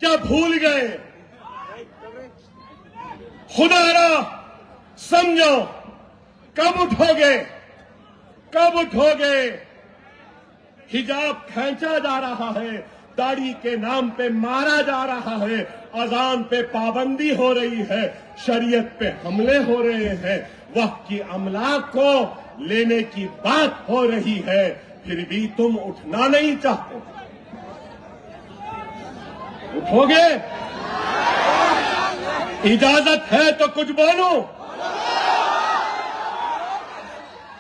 क्या भूल गए? खुदारा समझो, कब उठोगे? कब उठोगे? हिजाब खींचा जा रहा है, दाढ़ी के नाम पे मारा जा रहा है, अजान पे पाबंदी हो रही है, शरीयत पे हमले हो रहे हैं, वक्त की अमलाक को लेने की बात हो रही है, फिर भी तुम उठना नहीं चाहते। उठोगे? इजाजत है तो कुछ बोलो।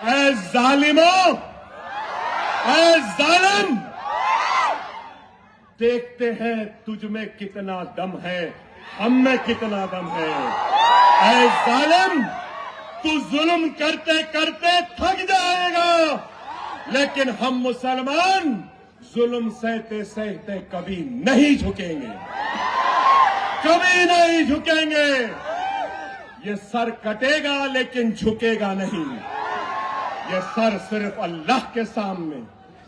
ऐ जालिमों, ऐ जालिम, देखते हैं तुझ में कितना दम है, हम में कितना दम है। ऐ जालिम, तू जुल्म करते करते थक जाएगा, लेकिन हम मुसलमान जुल्म सहते सहते कभी नहीं झुकेंगे, कभी नहीं झुकेंगे। ये सर कटेगा लेकिन झुकेगा नहीं। ये सर सिर्फ अल्लाह के सामने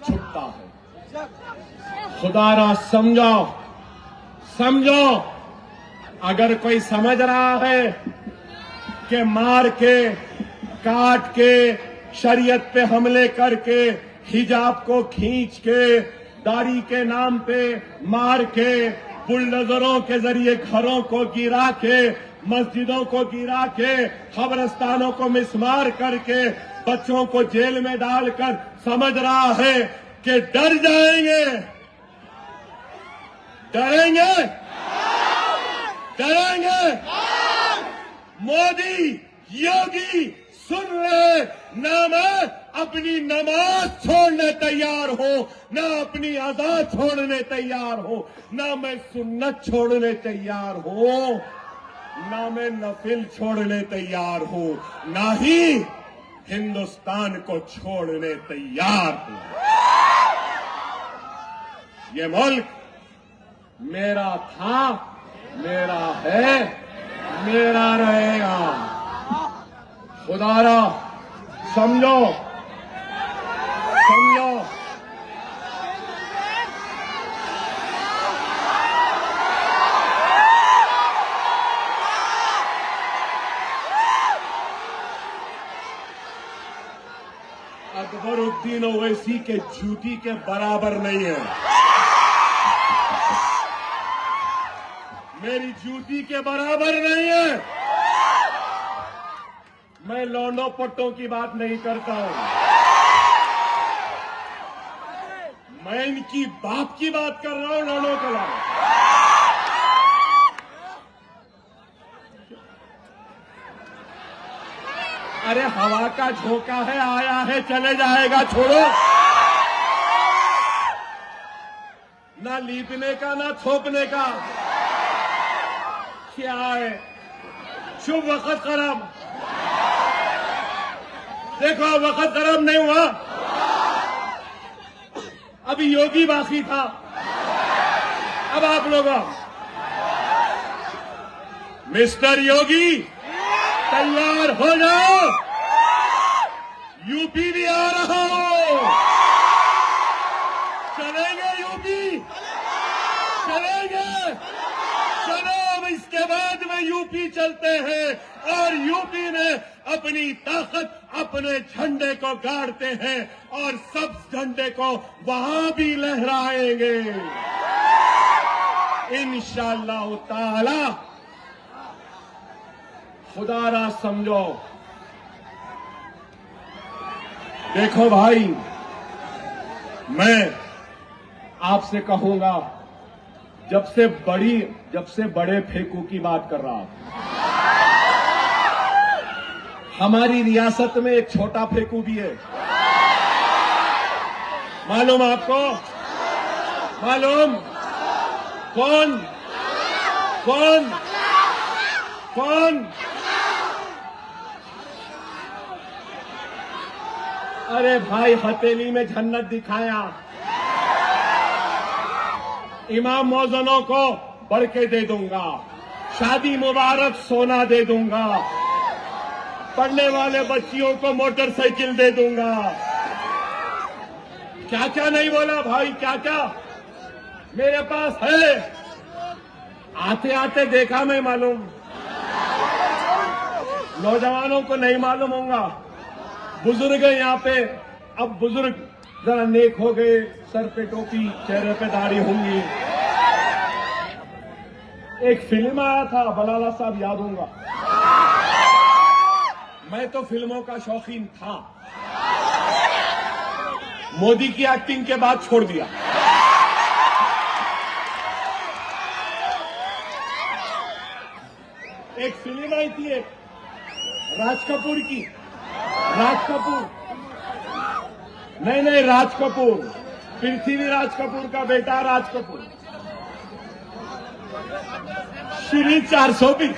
झुकता है। खुदारा समझो, समझो। अगर कोई समझ रहा है कि मार के, काट के, शरीयत पे हमले करके, हिजाब को खींच के, दाढ़ी के नाम पे मार के, बुलडोजरों के जरिए घरों को गिरा के, मस्जिदों को गिरा के, कब्रिस्तानों को मिसमार करके, बच्चों को जेल में डालकर समझ रहा है कि डर जाएंगे, डरेंगे, डरेंगे। मोदी, योगी सुन ले, ना मैं अपनी नमाज छोड़ने तैयार हो, ना अपनी अज़ा छोड़ने तैयार हो, ना मैं सुन्नत छोड़ने तैयार हो, ना मैं नफिल छोड़ने तैयार हो, ना ही हिंदुस्तान को छोड़ने तैयार हूं। ये मुल्क मेरा था, मेरा है, मेरा रहेगा। खुदारा समझो, समझो। अकबरुद्दीन ओवैसी के जूती के बराबर नहीं है, मेरी जूती के बराबर नहीं है। मैं लौंडों पट्टों की बात नहीं करता हूं, मैं इनकी बाप की बात कर रहा हूं, लौंडों के अलावा। अरे हवा का झोंका है, आया है चले जाएगा, छोड़ो। ना लीपने का ना थोपने का। क्या है, शुभ वक्त खराब। देखो वक्त खराब नहीं हुआ, अभी योगी बाकी था। अब आप लोग मिस्टर योगी तैयार हो जाओ, यूपी भी आ रहा हो। चलेंगे यूपी, चलेंगे। चलो अब इसके बाद में यूपी चलते हैं और यूपी में अपनी ताकत अपने झंडे को गाड़ते हैं और सब झंडे को वहां भी लहराएंगे इंशाअल्लाह ताला। खुदारा समझो। देखो भाई, मैं आपसे कहूंगा, जब से बड़े फेंकू की बात कर रहा हूं। हमारी रियासत में एक छोटा फेंकू भी है, मालूम आपको? मालूम? कौन कौन कौन? अरे भाई, हथेली में जन्नत दिखाया, इमाम मौजनों को बढ़ के दे दूंगा, शादी मुबारक सोना दे दूंगा, पढ़ने वाले बच्चियों को मोटरसाइकिल दे दूंगा। क्या क्या नहीं बोला भाई, क्या क्या मेरे पास है। आते आते देखा मैं, मालूम नौजवानों को नहीं मालूम होगा, बुजुर्ग है यहाँ पे। अब बुजुर्ग जरा नेक हो गए, सर पे टोपी, चेहरे पे दाढ़ी होंगी। एक फिल्म आया था, बलाला साहब याद होगा। मैं तो फिल्मों का शौकीन था, मोदी की एक्टिंग के बाद छोड़ दिया। एक फिल्म आई थी, एक राज कपूर की, राज कपूर नहीं, राज कपूर, पृथ्वीराज कपूर का बेटा राज कपूर। श्री 420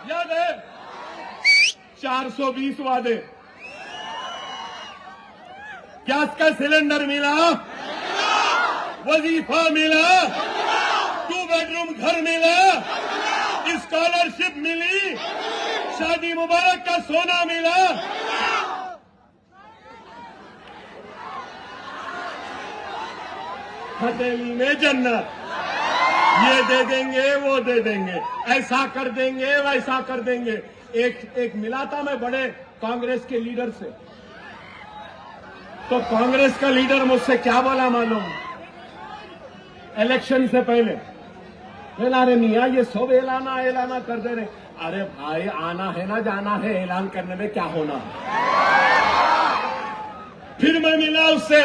याद है 420 वादे। गैस का सिलेंडर मिला, वजीफा मिला, 2 बेडरूम घर मिला, स्कॉलरशिप मिली, शादी मुबारक का सोना मिला। हथेली में जन्नत, ये दे देंगे, वो दे देंगे, ऐसा कर देंगे, वैसा कर देंगे। एक मिला था मैं बड़े कांग्रेस के लीडर से, तो कांग्रेस का लीडर मुझसे क्या बोला मालूम? इलेक्शन से पहले, अरे मियाँ ये सब ऐलाना कर दे रहे। अरे भाई, आना है ना जाना है, ऐलान करने में क्या होना है। फिर मैं मिला उससे,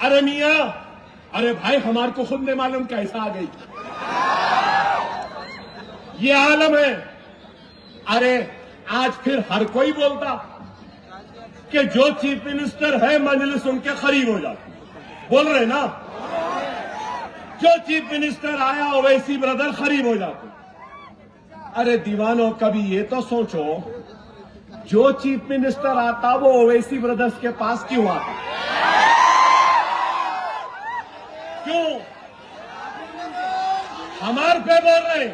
अरे मियाँ, अरे भाई हमारे को खुद नहीं मालूम कैसा आ गई, ये आलम है। अरे आज फिर हर कोई बोलता कि जो चीफ मिनिस्टर है मजलिस उनके करीब हो जाती, बोल रहे ना, जो चीफ मिनिस्टर आया ओवैसी ब्रदर करीब हो जाते। अरे दीवानों, कभी ये तो सोचो, जो चीफ मिनिस्टर आता वो ओवैसी ब्रदर्स के पास क्यों आता? क्यों हमारे पे बोल रहे?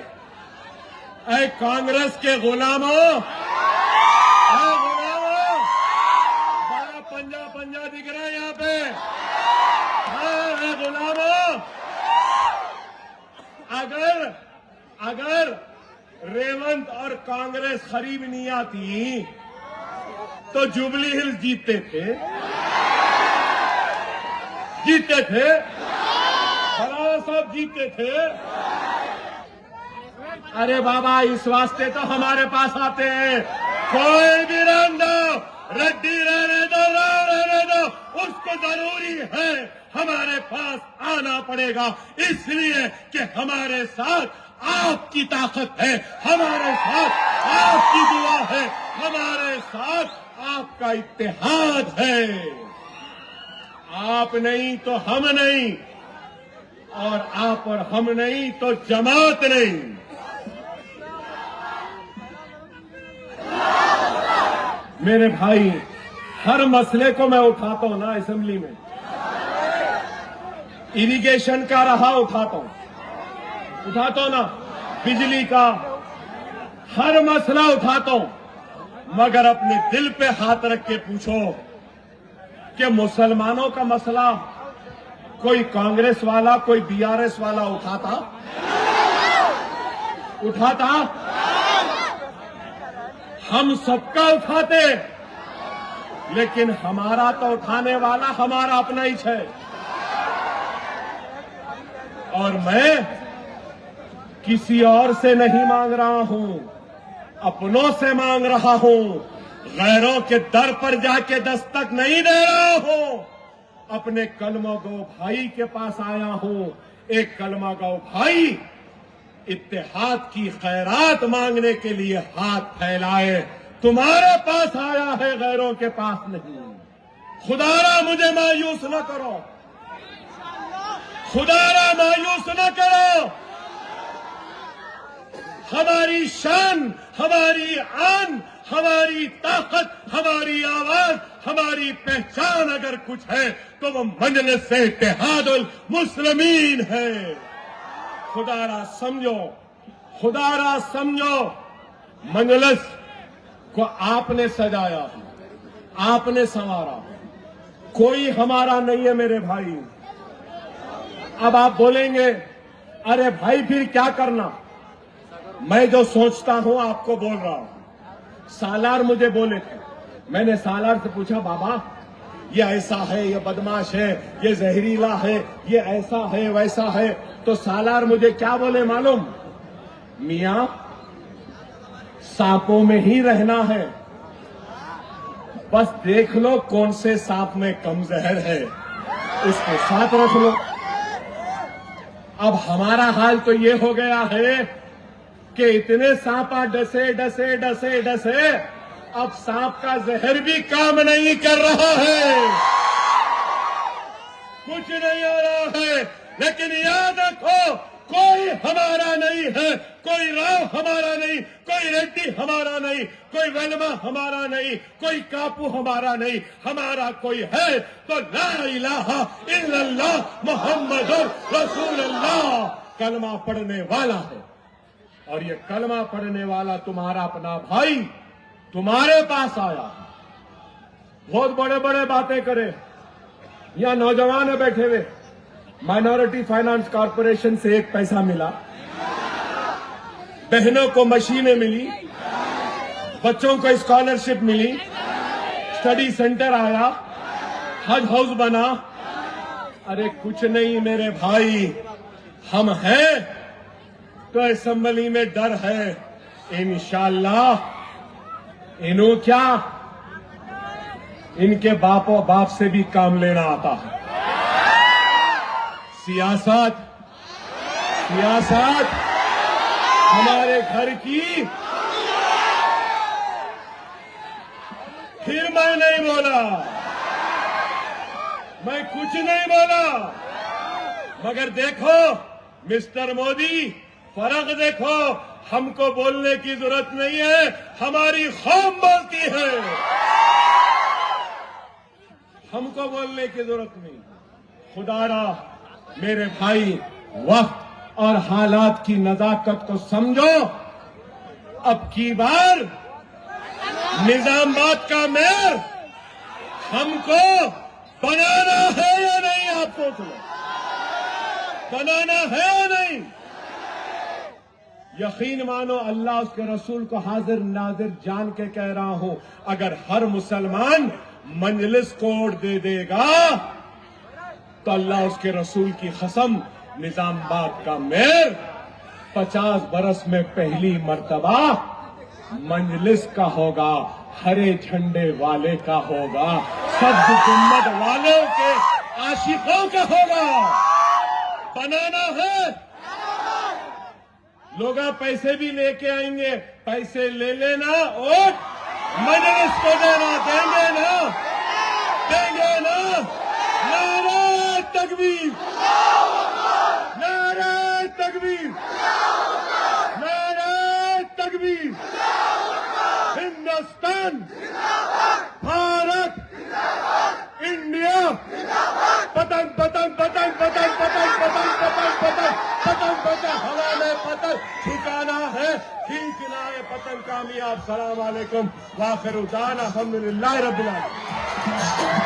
ऐ कांग्रेस के गुलामों, बड़ा पंजा दिख रहा है यहाँ पे। हाँ गुलामों, अगर रेवंत और कांग्रेस करीब नहीं आती तो जुबली हिल्स जीतते थे, बड़ा सब जीतते थे। अरे बाबा, इस वास्ते तो हमारे पास आते हैं। कोई भी रंग दो, रेड्डी रहने दो, राव रहने दो, उसको जरूरी है हमारे पास आना पड़ेगा, इसलिए कि हमारे साथ आपकी ताकत है, हमारे साथ आपकी दुआ है, हमारे साथ आपका इत्तेहाद है। आप नहीं तो हम नहीं, और आप और हम नहीं तो जमात नहीं। मेरे भाई, हर मसले को मैं उठाता हूं ना असेंबली में, इरिगेशन का रहा उठाता हूं ना, बिजली का, हर मसला उठाता हूं, मगर अपने दिल पे हाथ रख के पूछो कि मुसलमानों का मसला कोई कांग्रेस वाला, कोई बीआरएस वाला उठाता? हम सबका उठाते, लेकिन हमारा तो उठाने वाला हमारा अपना ही है। और मैं किसी और से नहीं मांग रहा हूं, अपनों से मांग रहा हूं। गैरों के दर पर जाके दस्तक नहीं दे रहा हूं, अपने कलमा गो भाई के पास आया हूं। एक कलमा गो भाई इत्तेहाद की खैरात मांगने के लिए हाथ फैलाए, तुम्हारे पास आया है, गैरों के पास नहीं। खुदारा मुझे मायूस न करो, खुदारा मायूस न करो। हमारी शान, हमारी आन, हमारी ताकत, हमारी आवाज, हमारी पहचान अगर कुछ है तो वो मजलिस से इत्तेहादुल मुस्लिमीन है। खुदारा समझो, खुदारा समझो, मजलिस को आपने सजाया, आपने संवारा, कोई हमारा नहीं है मेरे भाई। अब आप बोलेंगे, अरे भाई फिर क्या करना? मैं जो सोचता हूं आपको बोल रहा हूं। सालार मुझे बोले थे, मैंने सालार से पूछा, बाबा ये ऐसा है, ये बदमाश है, ये जहरीला है, ये ऐसा है, वैसा है। तो सालार मुझे क्या बोले मालूम? मियां, सांपों में ही रहना है, बस देख लो कौन से सांप में कम जहर है, उसको साथ रख लो। अब हमारा हाल तो ये हो गया है कि इतने सांपा डसे डसे डसे डसे, अब सांप का जहर भी काम नहीं कर रहा है, कुछ नहीं हो रहा है। लेकिन याद रखो, कोई हमारा नहीं है, कोई राव हमारा नहीं, कोई रेड्डी हमारा नहीं, कोई वेलमा हमारा नहीं, कोई कापू हमारा नहीं। हमारा कोई है तो ला इलाहा इल्लल्लाह मुहम्मदुर रसूलुल्लाह कलमा पढ़ने वाला है। और ये कलमा पढ़ने वाला तुम्हारा अपना भाई तुम्हारे पास आया, बहुत बड़े बड़े बातें करे। यहां नौजवान है बैठे हुए, माइनॉरिटी फाइनेंस कॉर्पोरेशन से 1 पैसा मिला, बहनों को मशीनें मिली, बच्चों को स्कॉलरशिप मिली, स्टडी सेंटर आया, हज हाउस बना। अरे कुछ नहीं मेरे भाई, हम हैं तो असेंबली में डर है। इंशाअल्लाह इन्हों क्या, इनके बापों बाप से भी काम लेना आता है। सियासत हमारे घर की। फिर मैं नहीं बोला, मैं कुछ नहीं बोला, मगर देखो मिस्टर मोदी, फर्क देखो। हमको बोलने की जरूरत नहीं है, हमारी कौम बोलती है, हमको बोलने की जरूरत नहीं। खुदारा मेरे भाई, वक्त और हालात की नजाकत को समझो। अब की बार निजामाबाद का मेयर हमको बनाना है या नहीं, आप सोच लो, बनाना है या नहीं। यकीन मानो, अल्लाह उसके रसूल को हाजिर नाजिर जान के कह रहा हूं, अगर हर मुसलमान मजलिस को वोट दे देगा तो अल्लाह उसके रसूल की कसम, निजामाबाद का मेयर 50 बरस में पहली मर्तबा मजलिस का होगा, हरे झंडे वाले का होगा, सब्ज गुम्बद वालों के आशिकों का होगा। बनाना है। लोग पैसे भी लेके आएंगे, पैसे ले लेना और मजलिस को देना, देंगे ना, देंगे ना, नारे तकबीर, नारे तकबीर, नारे तकबीर। हिंदुस्तान, भारत, इंडिया, पतंग पतंग पतंग पतंग पतंग पतंग पतंग पतंग पतंग पतंग, हवा में पतंग ठिकाना है, खींचना है पतंग कामयाब। सलाम वालेकुम, वाखिर दाना अल्हम्दुलिल्लाह रब्बिल आलमीन।